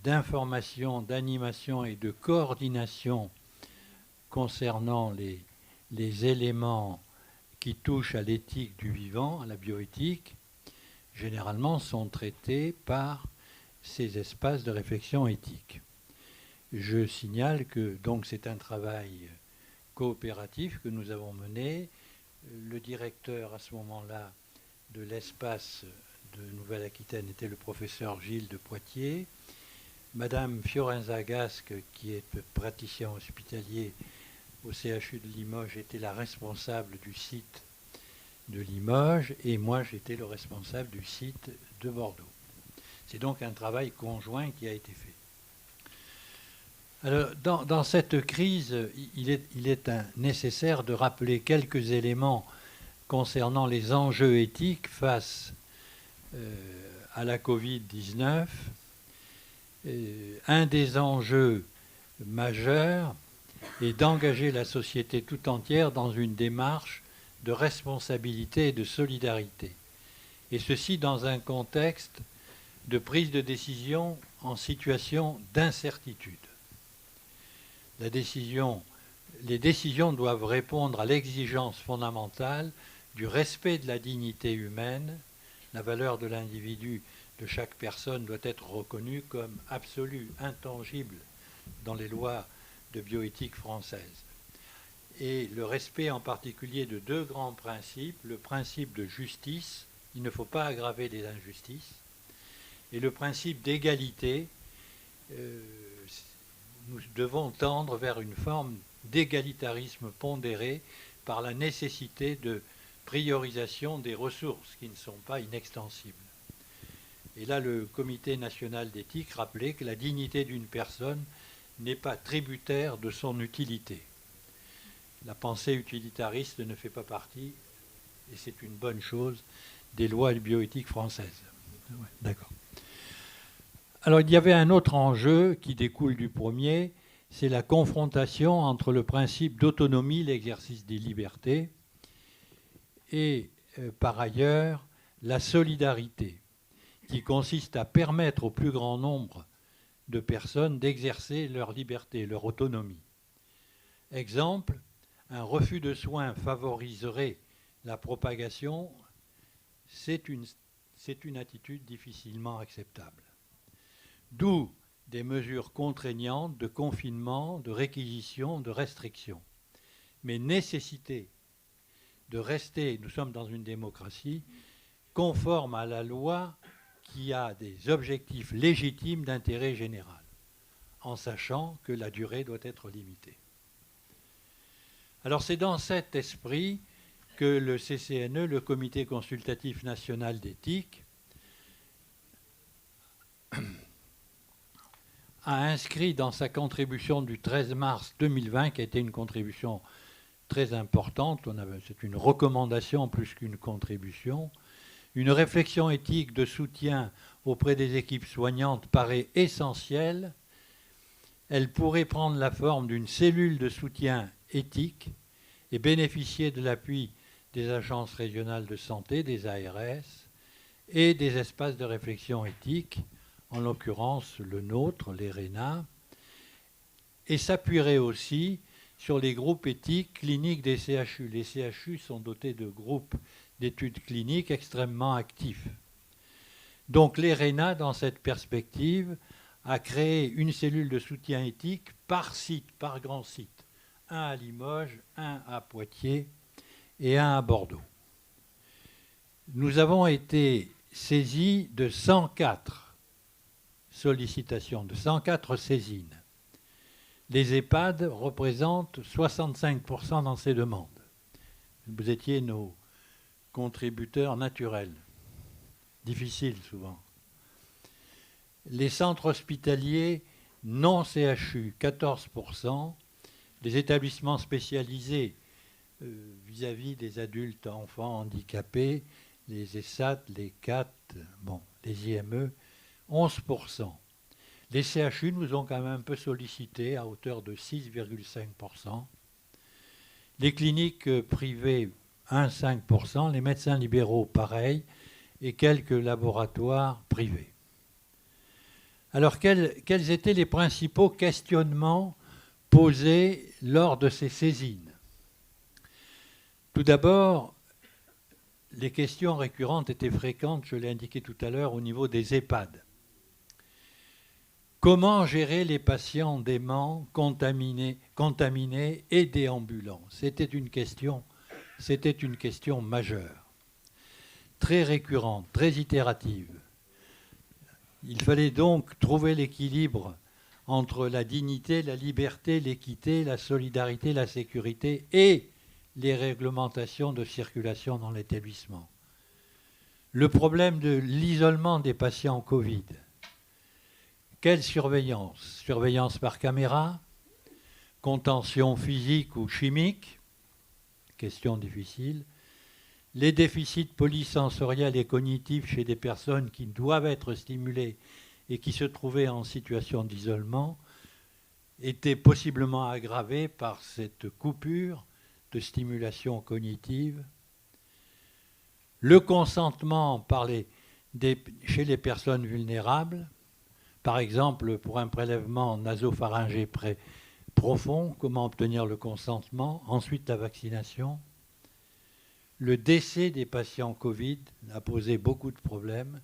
d'information, d'animation et de coordination concernant les éléments qui touchent à l'éthique du vivant, à la bioéthique, généralement sont traités par ces espaces de réflexion éthique. Je signale que donc c'est un travail coopératif que nous avons mené. Le directeur à ce moment-là de l'espace de Nouvelle-Aquitaine était le professeur Gilles de Poitiers. Madame Fiorenza Gasque, qui est praticien hospitalier au CHU de Limoges, était la responsable du site de Limoges et moi j'étais le responsable du site de Bordeaux. C'est donc un travail conjoint qui a été fait. Alors, dans cette crise, il est nécessaire de rappeler quelques éléments concernant les enjeux éthiques face à la Covid-19. Un des enjeux majeurs est d'engager la société tout entière dans une démarche de responsabilité et de solidarité. Et ceci dans un contexte de prise de décision en situation d'incertitude. Les décisions doivent répondre à l'exigence fondamentale du respect de la dignité humaine. La valeur de l'individu, de chaque personne, doit être reconnue comme absolue, intangible dans les lois de bioéthique françaises. Et le respect en particulier de deux grands principes, le principe de justice, il ne faut pas aggraver les injustices, et le principe d'égalité. Nous devons tendre vers une forme d'égalitarisme pondéré par la nécessité de priorisation des ressources qui ne sont pas inextensibles. Et là, le Comité national d'éthique rappelait que la dignité d'une personne n'est pas tributaire de son utilité. La pensée utilitariste ne fait pas partie, et c'est une bonne chose, des lois bioéthiques françaises. Ouais, d'accord. Alors, il y avait un autre enjeu qui découle du premier, c'est la confrontation entre le principe d'autonomie, l'exercice des libertés, et par ailleurs, la solidarité, qui consiste à permettre au plus grand nombre de personnes d'exercer leur liberté, leur autonomie. Exemple, un refus de soins favoriserait la propagation, c'est une attitude difficilement acceptable. D'où des mesures contraignantes de confinement, de réquisition, de restriction. Mais nécessité de rester, nous sommes dans une démocratie, conforme à la loi qui a des objectifs légitimes d'intérêt général, en sachant que la durée doit être limitée. Alors c'est dans cet esprit que le CCNE, le Comité consultatif national d'éthique, a inscrit dans sa contribution du 13 mars 2020, qui a été une contribution très importante, c'est une recommandation plus qu'une contribution, une réflexion éthique de soutien auprès des équipes soignantes paraît essentielle. Elle pourrait prendre la forme d'une cellule de soutien éthique et bénéficier de l'appui des agences régionales de santé, des ARS, et des espaces de réflexion éthique, en l'occurrence le nôtre, l'ERENA, et s'appuierait aussi sur les groupes éthiques cliniques des CHU. Les CHU sont dotés de groupes d'études cliniques extrêmement actifs. Donc l'ERENA, dans cette perspective, a créé une cellule de soutien éthique par site, par grand site. Un à Limoges, un à Poitiers et un à Bordeaux. Nous avons été saisis de 104 sollicitations, de 104 saisines. Les EHPAD représentent 65% dans ces demandes. Vous étiez nos contributeurs naturels, difficiles souvent. Les centres hospitaliers non CHU, 14%. Les établissements spécialisés vis-à-vis des adultes enfants handicapés, les ESAT, les CAT, les IME, 11%. Les CHU nous ont quand même un peu sollicités à hauteur de 6,5%. Les cliniques privées, 1,5%. Les médecins libéraux, pareil. Et quelques laboratoires privés. Alors, quels étaient les principaux questionnements posés lors de ces saisines? Tout d'abord, les questions récurrentes étaient fréquentes, je l'ai indiqué tout à l'heure, au niveau des EHPAD. Comment gérer les patients déments, contaminés et déambulants? C'était une question majeure, très récurrente, très itérative. Il fallait donc trouver l'équilibre entre la dignité, la liberté, l'équité, la solidarité, la sécurité et les réglementations de circulation dans l'établissement. Le problème de l'isolement des patients Covid. Quelle surveillance? Surveillance par caméra, contention physique ou chimique, question difficile. Les déficits polysensoriels et cognitifs chez des personnes qui doivent être stimulées et qui se trouvaient en situation d'isolement étaient possiblement aggravés par cette coupure de stimulation cognitive. Le consentement chez les personnes vulnérables, par exemple pour un prélèvement nasopharyngé profond, comment obtenir le consentement, ensuite la vaccination. Le décès des patients Covid a posé beaucoup de problèmes,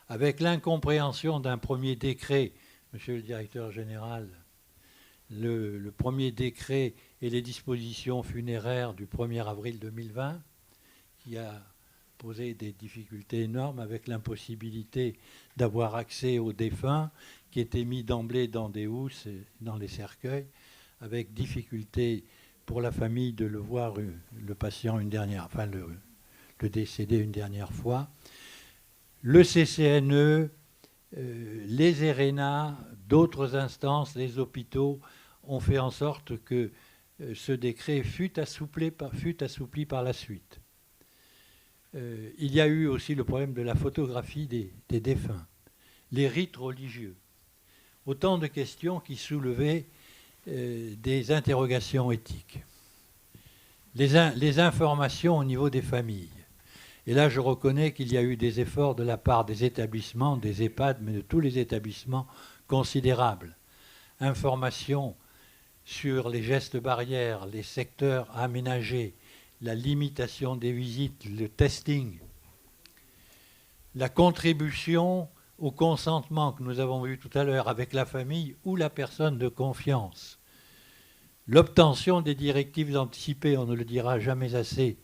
avec l'incompréhension d'un premier décret, monsieur le directeur général, le premier décret et les dispositions funéraires du 1er avril 2020, qui a posé des difficultés énormes avec l'impossibilité d'avoir accès aux défunts qui étaient mis d'emblée dans des housses et dans les cercueils, avec difficulté pour la famille de le voir, le patient une dernière, enfin le décédé une dernière fois. Le CCNE, les ERENA, d'autres instances, les hôpitaux ont fait en sorte que ce décret fut assoupli par la suite. Il y a eu aussi le problème de la photographie des défunts, les rites religieux. Autant de questions qui soulevaient des interrogations éthiques. Les informations au niveau des familles. Et là, je reconnais qu'il y a eu des efforts de la part des établissements, des EHPAD, mais de tous les établissements considérables. Information sur les gestes barrières, les secteurs aménagés, la limitation des visites, le testing, la contribution au consentement que nous avons vu tout à l'heure avec la famille ou la personne de confiance, l'obtention des directives anticipées, on ne le dira jamais assez,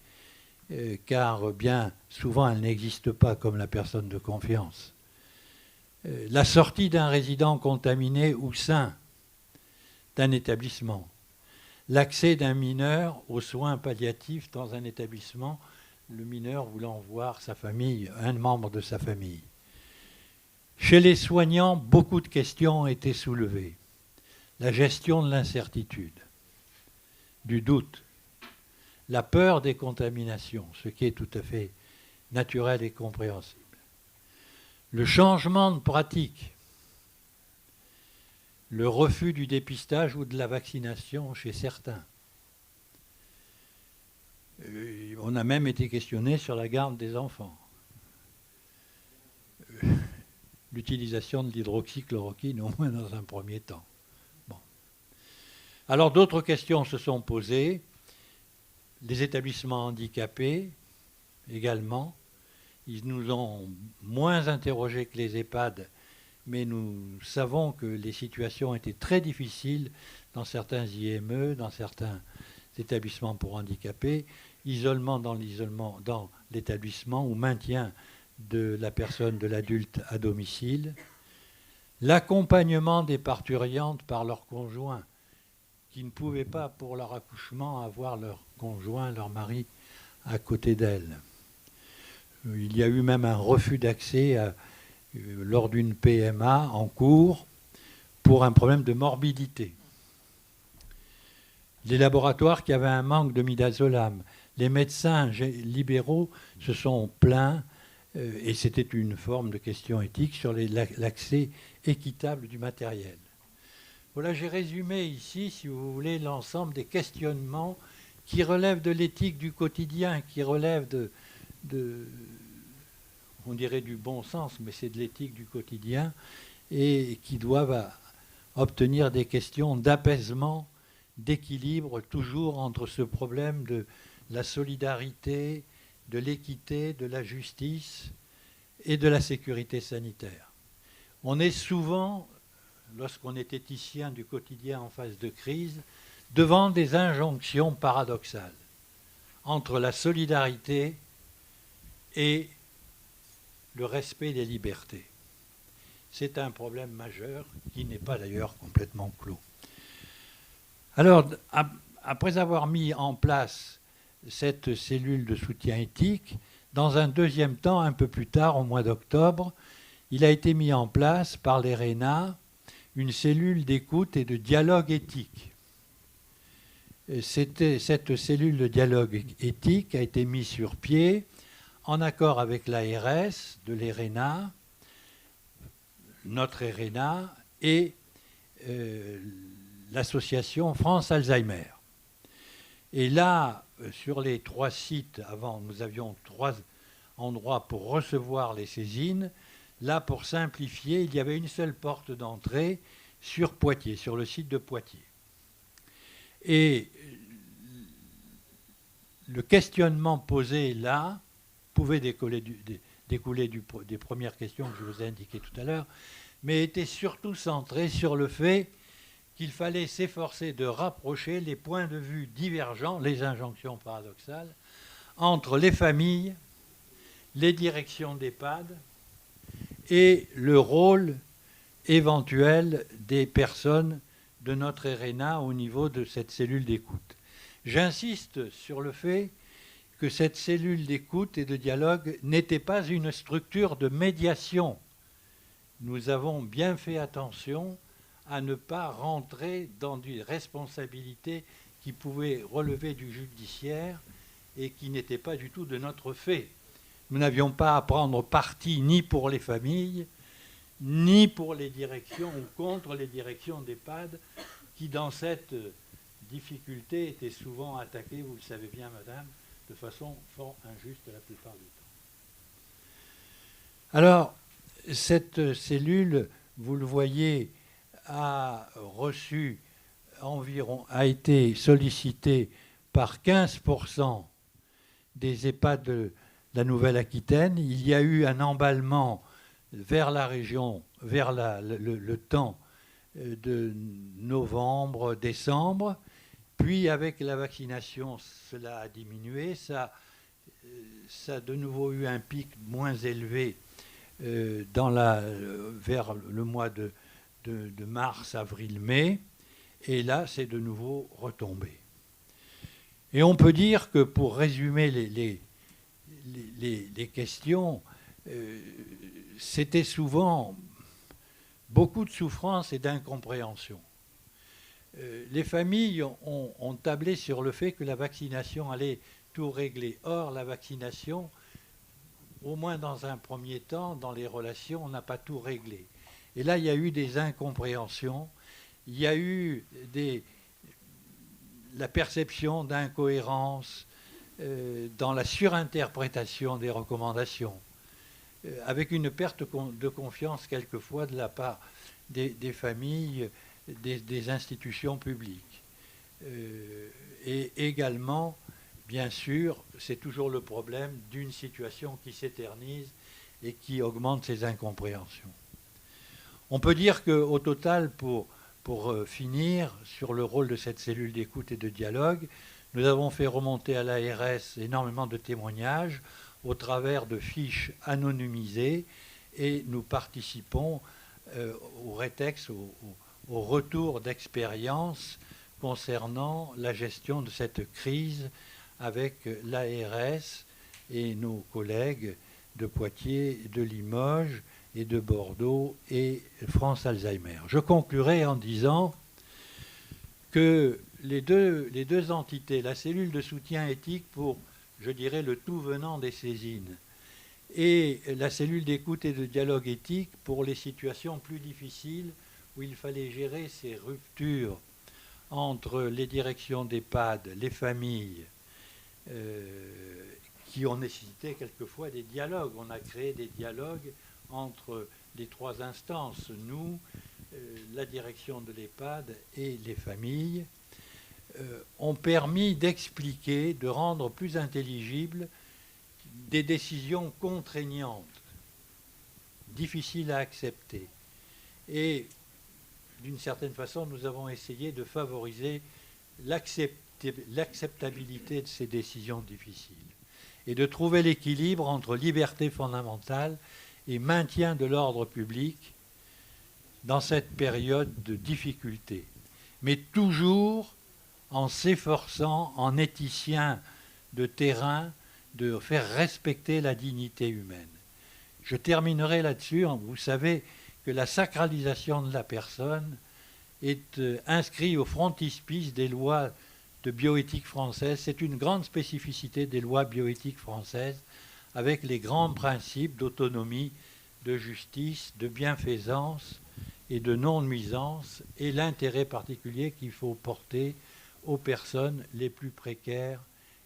car bien souvent elles n'existent pas comme la personne de confiance, la sortie d'un résident contaminé ou sain d'un établissement, l'accès d'un mineur aux soins palliatifs dans un établissement, le mineur voulant voir sa famille, un membre de sa famille. Chez les soignants, beaucoup de questions ont été soulevées. La gestion de l'incertitude, du doute, la peur des contaminations, ce qui est tout à fait naturel et compréhensible. Le changement de pratique, le refus du dépistage ou de la vaccination chez certains. On a même été questionné sur la garde des enfants. L'utilisation de l'hydroxychloroquine, au moins dans un premier temps. Bon. Alors d'autres questions se sont posées. Les établissements handicapés également. Ils nous ont moins interrogés que les EHPAD, mais nous savons que les situations étaient très difficiles dans certains IME, dans certains établissements pour handicapés, isolement dans l'établissement ou maintien de la personne, de l'adulte à domicile, l'accompagnement des parturientes par leurs conjoints qui ne pouvaient pas, pour leur accouchement, avoir leur conjoint, leur mari à côté d'elles. Il y a eu même un refus d'accès lors d'une PMA en cours pour un problème de morbidité. Les laboratoires qui avaient un manque de midazolam, les médecins libéraux se sont plaints et c'était une forme de question éthique sur l'accès équitable du matériel. Voilà, j'ai résumé ici, si vous voulez, l'ensemble des questionnements qui relèvent de l'éthique du quotidien, qui relèvent on dirait du bon sens, mais c'est de l'éthique du quotidien, et qui doivent obtenir des questions d'apaisement, d'équilibre, toujours entre ce problème de la solidarité, de l'équité, de la justice et de la sécurité sanitaire. On est souvent, lorsqu'on est éthicien du quotidien en phase de crise, devant des injonctions paradoxales entre la solidarité et le respect des libertés. C'est un problème majeur qui n'est pas d'ailleurs complètement clos. Alors, après avoir mis en place cette cellule de soutien éthique, dans un deuxième temps, un peu plus tard, au mois d'octobre, il a été mis en place par l'ERENA une cellule d'écoute et de dialogue éthique. Cette cellule de dialogue éthique a été mise sur pied en accord avec l'ARS de l'ERENA, notre ERENA et l'association France Alzheimer. Et là, sur les 3 sites, avant, nous avions 3 endroits pour recevoir les saisines. Là, pour simplifier, il y avait une seule porte d'entrée sur Poitiers, sur le site de Poitiers. Et le questionnement posé là pouvait découler des premières questions que je vous ai indiquées tout à l'heure, mais était surtout centré sur le fait qu'il fallait s'efforcer de rapprocher les points de vue divergents, les injonctions paradoxales, entre les familles, les directions d'EHPAD et le rôle éventuel des personnes de notre ERENA au niveau de cette cellule d'écoute. J'insiste sur le fait que cette cellule d'écoute et de dialogue n'était pas une structure de médiation. Nous avons bien fait attention à ne pas rentrer dans des responsabilités qui pouvaient relever du judiciaire et qui n'étaient pas du tout de notre fait. Nous n'avions pas à prendre parti ni pour les familles, ni pour les directions ou contre les directions d'EHPAD qui, dans cette difficulté, étaient souvent attaquées, vous le savez bien, madame, de façon fort injuste la plupart du temps. Alors, cette cellule, vous le voyez, a été sollicitée par 15% des EHPAD de la Nouvelle-Aquitaine. Il y a eu un emballement vers la région, vers le temps de novembre, décembre. Puis avec la vaccination, cela a diminué. Ça a de nouveau eu un pic moins élevé vers le mois de mars, avril, mai. Et là, c'est de nouveau retombé. Et on peut dire que pour résumer les questions, c'était souvent beaucoup de souffrance et d'incompréhension. Les familles ont tablé sur le fait que la vaccination allait tout régler. Or, la vaccination, au moins dans un premier temps, dans les relations, on n'a pas tout réglé. Et là, il y a eu des incompréhensions, il y a eu la perception d'incohérence dans la surinterprétation des recommandations, avec une perte de confiance quelquefois de la part des familles, des institutions publiques. Et également, bien sûr, c'est toujours le problème d'une situation qui s'éternise et qui augmente ses incompréhensions. On peut dire qu'au total, pour finir sur le rôle de cette cellule d'écoute et de dialogue, nous avons fait remonter à l'ARS énormément de témoignages au travers de fiches anonymisées et nous participons au rétex, au retour d'expérience concernant la gestion de cette crise avec l'ARS et nos collègues de Poitiers, de Limoges et de Bordeaux et France Alzheimer. Je conclurai en disant que les deux entités, la cellule de soutien éthique pour, je dirais, le tout venant des saisines, et la cellule d'écoute et de dialogue éthique pour les situations plus difficiles où il fallait gérer ces ruptures entre les directions d'EHPAD, les familles, qui ont nécessité quelquefois des dialogues. On a créé des dialogues entre les trois instances, nous, la direction de l'EHPAD et les familles, ont permis d'expliquer, de rendre plus intelligibles des décisions contraignantes, difficiles à accepter. Et d'une certaine façon, nous avons essayé de favoriser l'acceptabilité de ces décisions difficiles et de trouver l'équilibre entre liberté fondamentale et maintien de l'ordre public dans cette période de difficulté, mais toujours en s'efforçant, en éthicien de terrain, de faire respecter la dignité humaine. Je terminerai là-dessus. Vous savez que la sacralisation de la personne est inscrite au frontispice des lois de bioéthique française. C'est une grande spécificité des lois bioéthiques françaises, avec les grands principes d'autonomie, de justice, de bienfaisance et de non-nuisance, et l'intérêt particulier qu'il faut porter aux personnes les plus précaires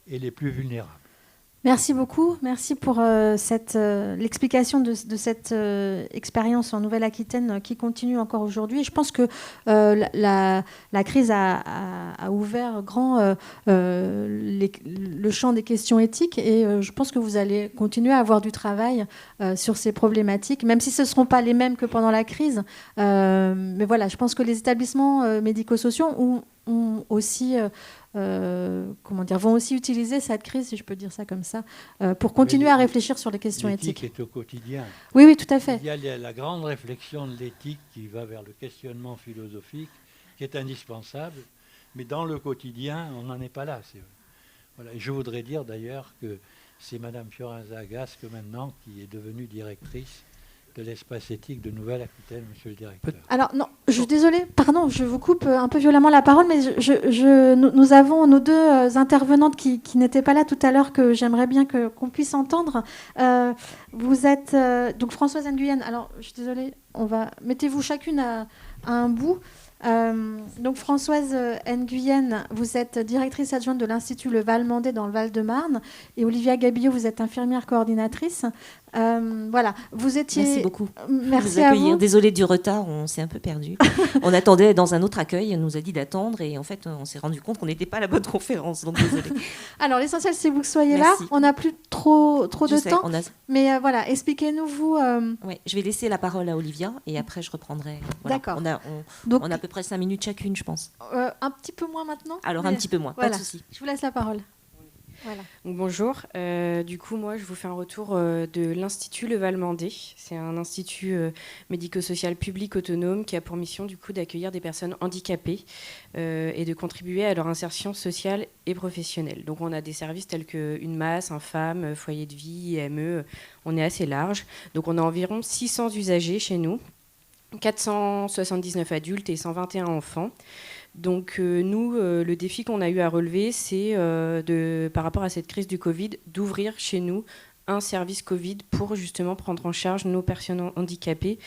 et les plus vulnérables. Merci beaucoup. Merci pour l'explication de cette expérience en Nouvelle-Aquitaine qui continue encore aujourd'hui. Je pense que la crise a ouvert grand le champ des questions éthiques et je pense que vous allez continuer à avoir du travail sur ces problématiques, même si ce ne seront pas les mêmes que pendant la crise. Mais voilà, je pense que les établissements médico-sociaux ont aussi... vont aussi utiliser cette crise, si je peux dire ça comme ça, pour continuer à réfléchir sur les questions éthiques. L'éthique est au quotidien. Oui, oui, tout à fait. Il y a la grande réflexion de l'éthique qui va vers le questionnement philosophique, qui est indispensable, mais dans le quotidien, on n'en est pas là. Voilà. Et je voudrais dire d'ailleurs que c'est Madame Fiorenza Gasque maintenant qui est devenue directrice de l'espace éthique de Nouvelle-Aquitaine, monsieur le directeur. Alors, non, je suis désolée, pardon, je vous coupe un peu violemment la parole, mais nous avons nos deux intervenantes qui n'étaient pas là tout à l'heure, que j'aimerais bien qu'on puisse entendre. Vous êtes donc Françoise Nguyen. Alors, je suis désolée, mettez-vous chacune à un bout. Donc Françoise Nguyen, vous êtes directrice adjointe de l'Institut Le Val-Mandé dans le Val-de-Marne, et Olivia Gabillot, vous êtes infirmière coordinatrice. Voilà, vous étiez... Merci beaucoup. Merci vous accueillir. à vous. Désolée du retard, on s'est un peu perdu. On attendait dans un autre accueil, on nous a dit d'attendre et en fait on s'est rendu compte qu'on n'était pas à la bonne conférence, donc désolée. Alors l'essentiel c'est que vous soyez Merci. là, on n'a plus trop de temps, mais voilà, expliquez-nous vous... Ouais, je vais laisser la parole à Olivia et après je reprendrai. Voilà. D'accord. On a à peu près 5 minutes chacune, je pense. Un petit peu moins maintenant. Alors un petit peu moins, voilà. pas de souci. Je vous laisse la parole. Voilà. Donc, bonjour, du coup moi je vous fais un retour de l'Institut Le Val-Mandé. C'est un institut médico-social public autonome qui a pour mission du coup d'accueillir des personnes handicapées et de contribuer à leur insertion sociale et professionnelle. Donc on a des services tels qu'une masse, un FAM, foyer de vie, IME, on est assez large. Donc on a environ 600 usagers chez nous. 479 adultes et 121 enfants. Donc nous, le défi qu'on a eu à relever, c'est par rapport à cette crise du Covid, d'ouvrir chez nous un service Covid pour justement prendre en charge nos personnes handicapées,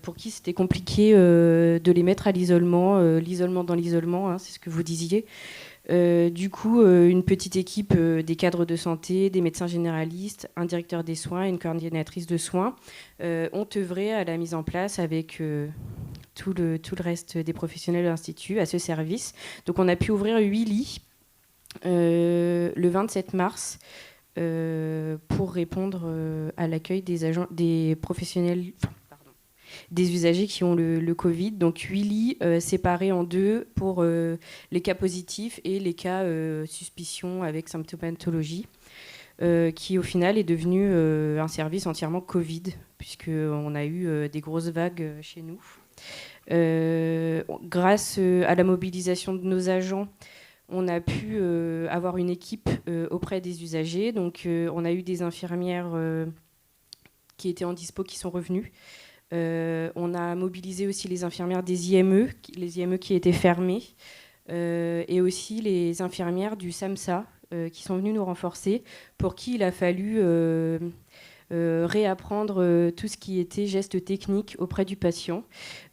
pour qui c'était compliqué de les mettre à l'isolement, l'isolement dans l'isolement, hein, c'est ce que vous disiez. Du coup, une petite équipe des cadres de santé, des médecins généralistes, un directeur des soins et une coordinatrice de soins ont œuvré à la mise en place avec tout le reste des professionnels de l'Institut à ce service. Donc on a pu ouvrir 8 lits le 27 mars pour répondre à l'accueil des professionnels... des usagers qui ont le Covid. Donc 8 lits séparés en 2 pour les cas positifs et les cas suspicion avec symptomatologie, qui au final est devenu un service entièrement Covid, puisqu'on a eu des grosses vagues chez nous. Grâce à la mobilisation de nos agents, on a pu avoir une équipe auprès des usagers. Donc on a eu des infirmières qui étaient en dispo qui sont revenues. On a mobilisé aussi les infirmières des IME, les IME qui étaient fermées, et aussi les infirmières du SAMSA qui sont venues nous renforcer, pour qui il a fallu réapprendre tout ce qui était gestes techniques auprès du patient.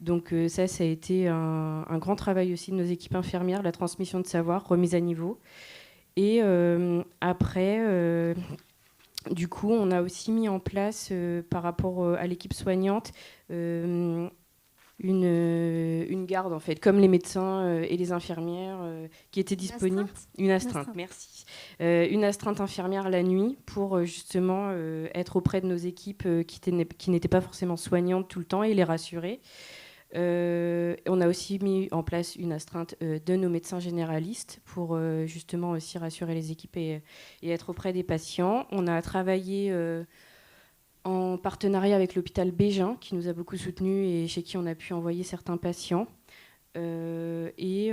Donc ça a été un grand travail aussi de nos équipes infirmières, la transmission de savoir, remise à niveau. Et après... du coup, on a aussi mis en place, par rapport à l'équipe soignante, une garde, en fait, comme les médecins et les infirmières qui étaient disponibles. Une astreinte, merci. Une astreinte infirmière la nuit pour justement être auprès de nos équipes qui n'étaient pas forcément soignantes tout le temps et les rassurer. On a aussi mis en place une astreinte de nos médecins généralistes pour justement aussi rassurer les équipes et être auprès des patients. On a travaillé en partenariat avec l'hôpital Bégin, qui nous a beaucoup soutenus et chez qui on a pu envoyer certains patients. Et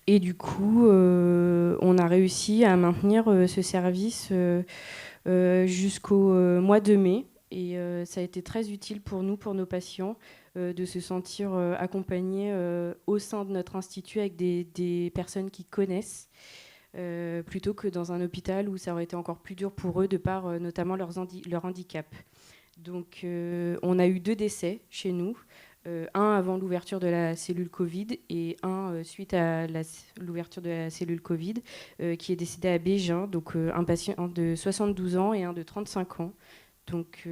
du coup, on a réussi à maintenir ce service jusqu'au mois de mai. Et ça a été très utile pour nous, pour nos patients, de se sentir accompagnés au sein de notre institut avec des personnes qui connaissent, plutôt que dans un hôpital où ça aurait été encore plus dur pour eux, de par notamment leur handicap. Donc on a eu 2 décès chez nous, un avant l'ouverture de la cellule Covid et un suite à l'ouverture de la cellule Covid, qui est décédé à Bégin, donc un patient de 72 ans et un de 35 ans. Donc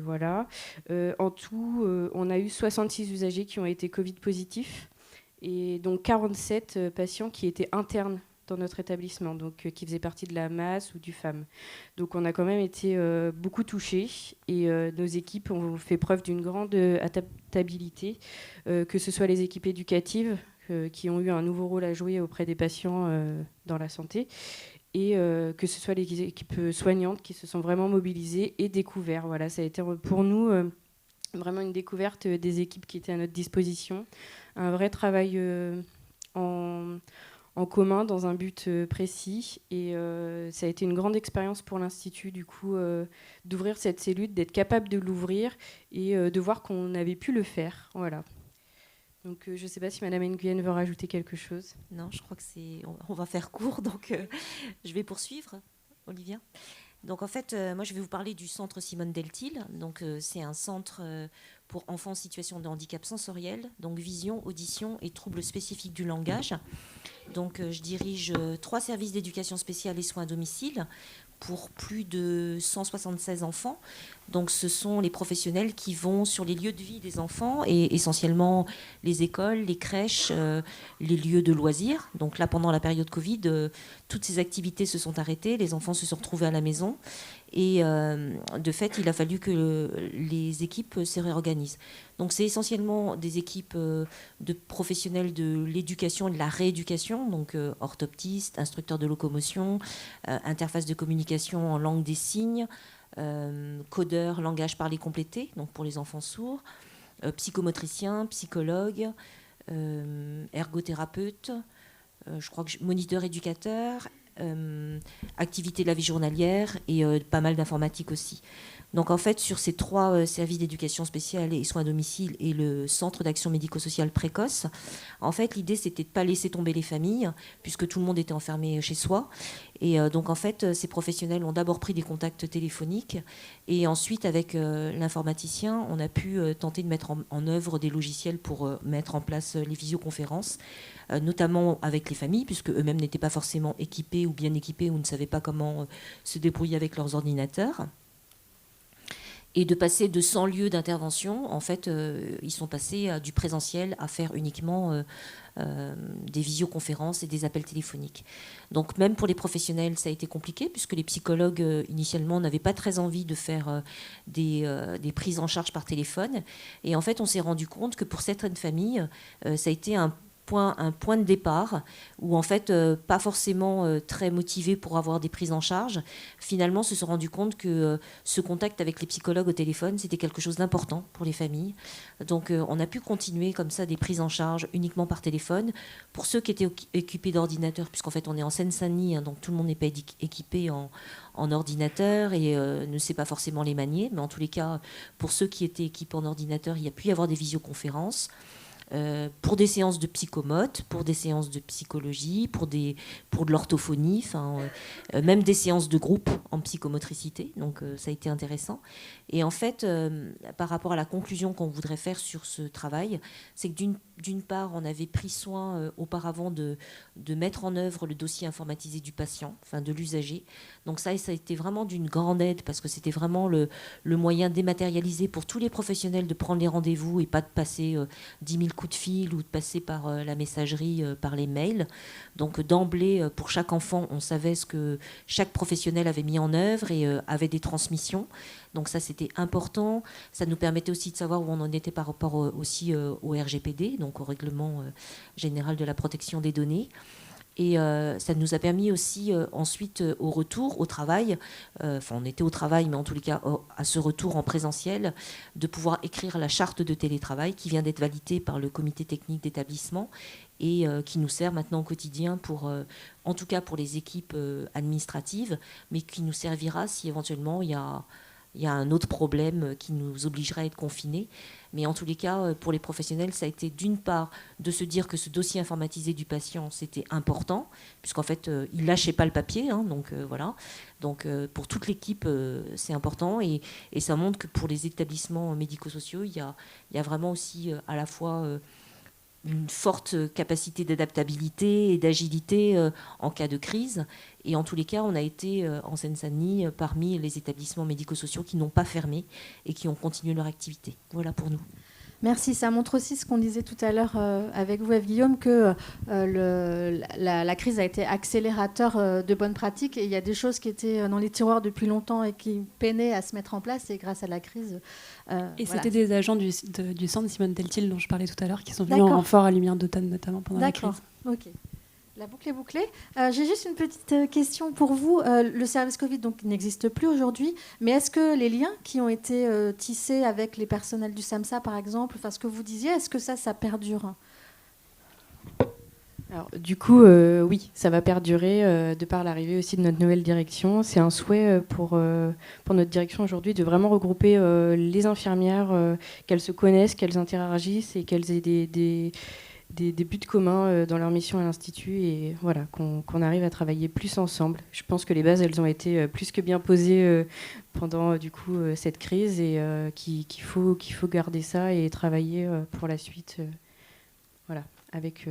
voilà. En tout, on a eu 66 usagers qui ont été Covid positifs et donc 47 patients qui étaient internes dans notre établissement, donc qui faisaient partie de la masse ou du FAM. Donc on a quand même été beaucoup touchés et nos équipes ont fait preuve d'une grande adaptabilité, que ce soit les équipes éducatives qui ont eu un nouveau rôle à jouer auprès des patients dans la santé, et que ce soit les équipes soignantes qui se sont vraiment mobilisées et découvertes. Voilà, ça a été pour nous vraiment une découverte des équipes qui étaient à notre disposition, un vrai travail en commun dans un but précis. Et ça a été une grande expérience pour l'Institut, du coup, d'ouvrir cette cellule, d'être capable de l'ouvrir et de voir qu'on avait pu le faire. Voilà. Donc, je ne sais pas si Madame Nguyen veut rajouter quelque chose. Non, je crois que on va faire court, donc je vais poursuivre, Olivia. Donc en fait, moi je vais vous parler du centre Simone Deltil. Donc c'est un centre pour enfants en situation de handicap sensoriel, donc vision, audition et troubles spécifiques du langage. Donc je dirige 3 services d'éducation spéciale et soins à domicile pour plus de 176 enfants. Donc ce sont les professionnels qui vont sur les lieux de vie des enfants et essentiellement les écoles, les crèches, les lieux de loisirs. Donc là, pendant la période Covid, toutes ces activités se sont arrêtées, les enfants se sont retrouvés à la maison et de fait, il a fallu que les équipes se réorganisent. Donc c'est essentiellement des équipes de professionnels de l'éducation et de la rééducation, donc orthoptistes, instructeurs de locomotion, interface de communication en langue des signes, codeurs, langage parlé complété, donc pour les enfants sourds, psychomotriciens, psychologues, ergothérapeutes, je crois que moniteur éducateur, activité de la vie journalière et pas mal d'informatique aussi. Donc en fait, sur ces 3 services d'éducation spéciale et soins à domicile et le centre d'action médico-sociale précoce, en fait, l'idée, c'était de ne pas laisser tomber les familles, puisque tout le monde était enfermé chez soi. Et donc en fait, ces professionnels ont d'abord pris des contacts téléphoniques, et ensuite, avec l'informaticien, on a pu tenter de mettre en œuvre des logiciels pour mettre en place les visioconférences, notamment avec les familles, puisque eux-mêmes n'étaient pas forcément équipés ou bien équipés ou ne savaient pas comment se débrouiller avec leurs ordinateurs. Et de passer de 100 lieux d'intervention, en fait, ils sont passés du présentiel à faire uniquement des visioconférences et des appels téléphoniques. Donc même pour les professionnels, ça a été compliqué, puisque les psychologues, initialement, n'avaient pas très envie de faire des prises en charge par téléphone. Et en fait, on s'est rendu compte que pour certaines familles, ça a été un point de départ où en fait pas forcément très motivés pour avoir des prises en charge, finalement se sont rendus compte que ce contact avec les psychologues au téléphone, c'était quelque chose d'important pour les familles. Donc on a pu continuer comme ça des prises en charge uniquement par téléphone pour ceux qui étaient équipés d'ordinateurs, puisqu'en fait on est en Seine-Saint-Denis, hein, donc tout le monde n'est pas équipé en ordinateur et ne sait pas forcément les manier, mais en tous les cas pour ceux qui étaient équipés en ordinateur, il y a pu y avoir des visioconférences. Pour des séances de psychomote, pour des séances de psychologie, pour de l'orthophonie, même des séances de groupe en psychomotricité. Donc ça a été intéressant. Et en fait, par rapport à la conclusion qu'on voudrait faire sur ce travail, c'est que d'une part, on avait pris soin auparavant de mettre en œuvre le dossier informatisé du patient, enfin de l'usager. Donc ça a été vraiment d'une grande aide, parce que c'était vraiment le moyen dématérialisé pour tous les professionnels de prendre les rendez-vous et pas de passer 10 000 coups de fil ou de passer par la messagerie, par les mails. Donc d'emblée, pour chaque enfant, on savait ce que chaque professionnel avait mis en œuvre et avait des transmissions. Donc ça, c'était important. Ça nous permettait aussi de savoir où on en était par rapport aussi au RGPD, donc au Règlement général de la protection des données. Et ça nous a permis aussi ensuite au retour au travail, on était au travail, mais en tous les cas à ce retour en présentiel, de pouvoir écrire la charte de télétravail qui vient d'être validée par le comité technique d'établissement et qui nous sert maintenant au quotidien en tout cas pour les équipes administratives, mais qui nous servira si éventuellement il y a un autre problème qui nous obligerait à être confinés. Mais en tous les cas, pour les professionnels, ça a été d'une part de se dire que ce dossier informatisé du patient, c'était important, puisqu'en fait, il ne lâchait pas le papier. Hein, donc voilà. Donc pour toute l'équipe, c'est important. Et ça montre que pour les établissements médico-sociaux, il y a vraiment aussi à la fois une forte capacité d'adaptabilité et d'agilité en cas de crise. Et en tous les cas, on a été en Seine-Saint-Denis parmi les établissements médico-sociaux qui n'ont pas fermé et qui ont continué leur activité. Voilà pour nous. Merci. Ça montre aussi ce qu'on disait tout à l'heure avec vous, Guillaume, que la crise a été accélérateur de bonnes pratiques. Et il y a des choses qui étaient dans les tiroirs depuis longtemps et qui peinaient à se mettre en place. Et grâce à la crise... c'était des agents du centre Simone Deltil dont je parlais tout à l'heure qui sont venus en renfort à Lumière d'Automne, notamment pendant la crise. D'accord. Ok. La boucle est bouclée. J'ai juste une petite question pour vous. Le service Covid donc, n'existe plus aujourd'hui, mais est-ce que les liens qui ont été tissés avec les personnels du SAMSA, par exemple, enfin, ce que vous disiez, est-ce que ça perdure ? Alors, du coup, oui, ça va perdurer de par l'arrivée aussi de notre nouvelle direction. C'est un souhait pour notre direction aujourd'hui de vraiment regrouper les infirmières, qu'elles se connaissent, qu'elles interagissent et qu'elles aient des buts communs dans leur mission à l'Institut et voilà, qu'on arrive à travailler plus ensemble. Je pense que les bases, elles ont été plus que bien posées pendant du coup cette crise et qu'il faut garder ça et travailler pour la suite voilà, avec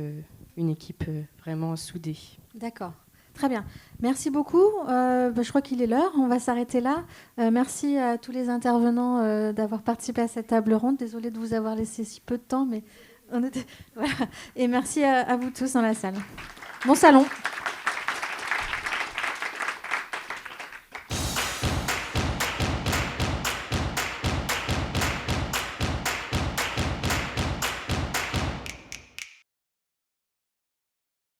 une équipe vraiment soudée. D'accord. Très bien. Merci beaucoup. Je crois qu'il est l'heure. On va s'arrêter là. Merci à tous les intervenants d'avoir participé à cette table ronde. Désolée de vous avoir laissé si peu de temps, mais... Voilà. Et merci à vous tous dans la salle. Bon salon.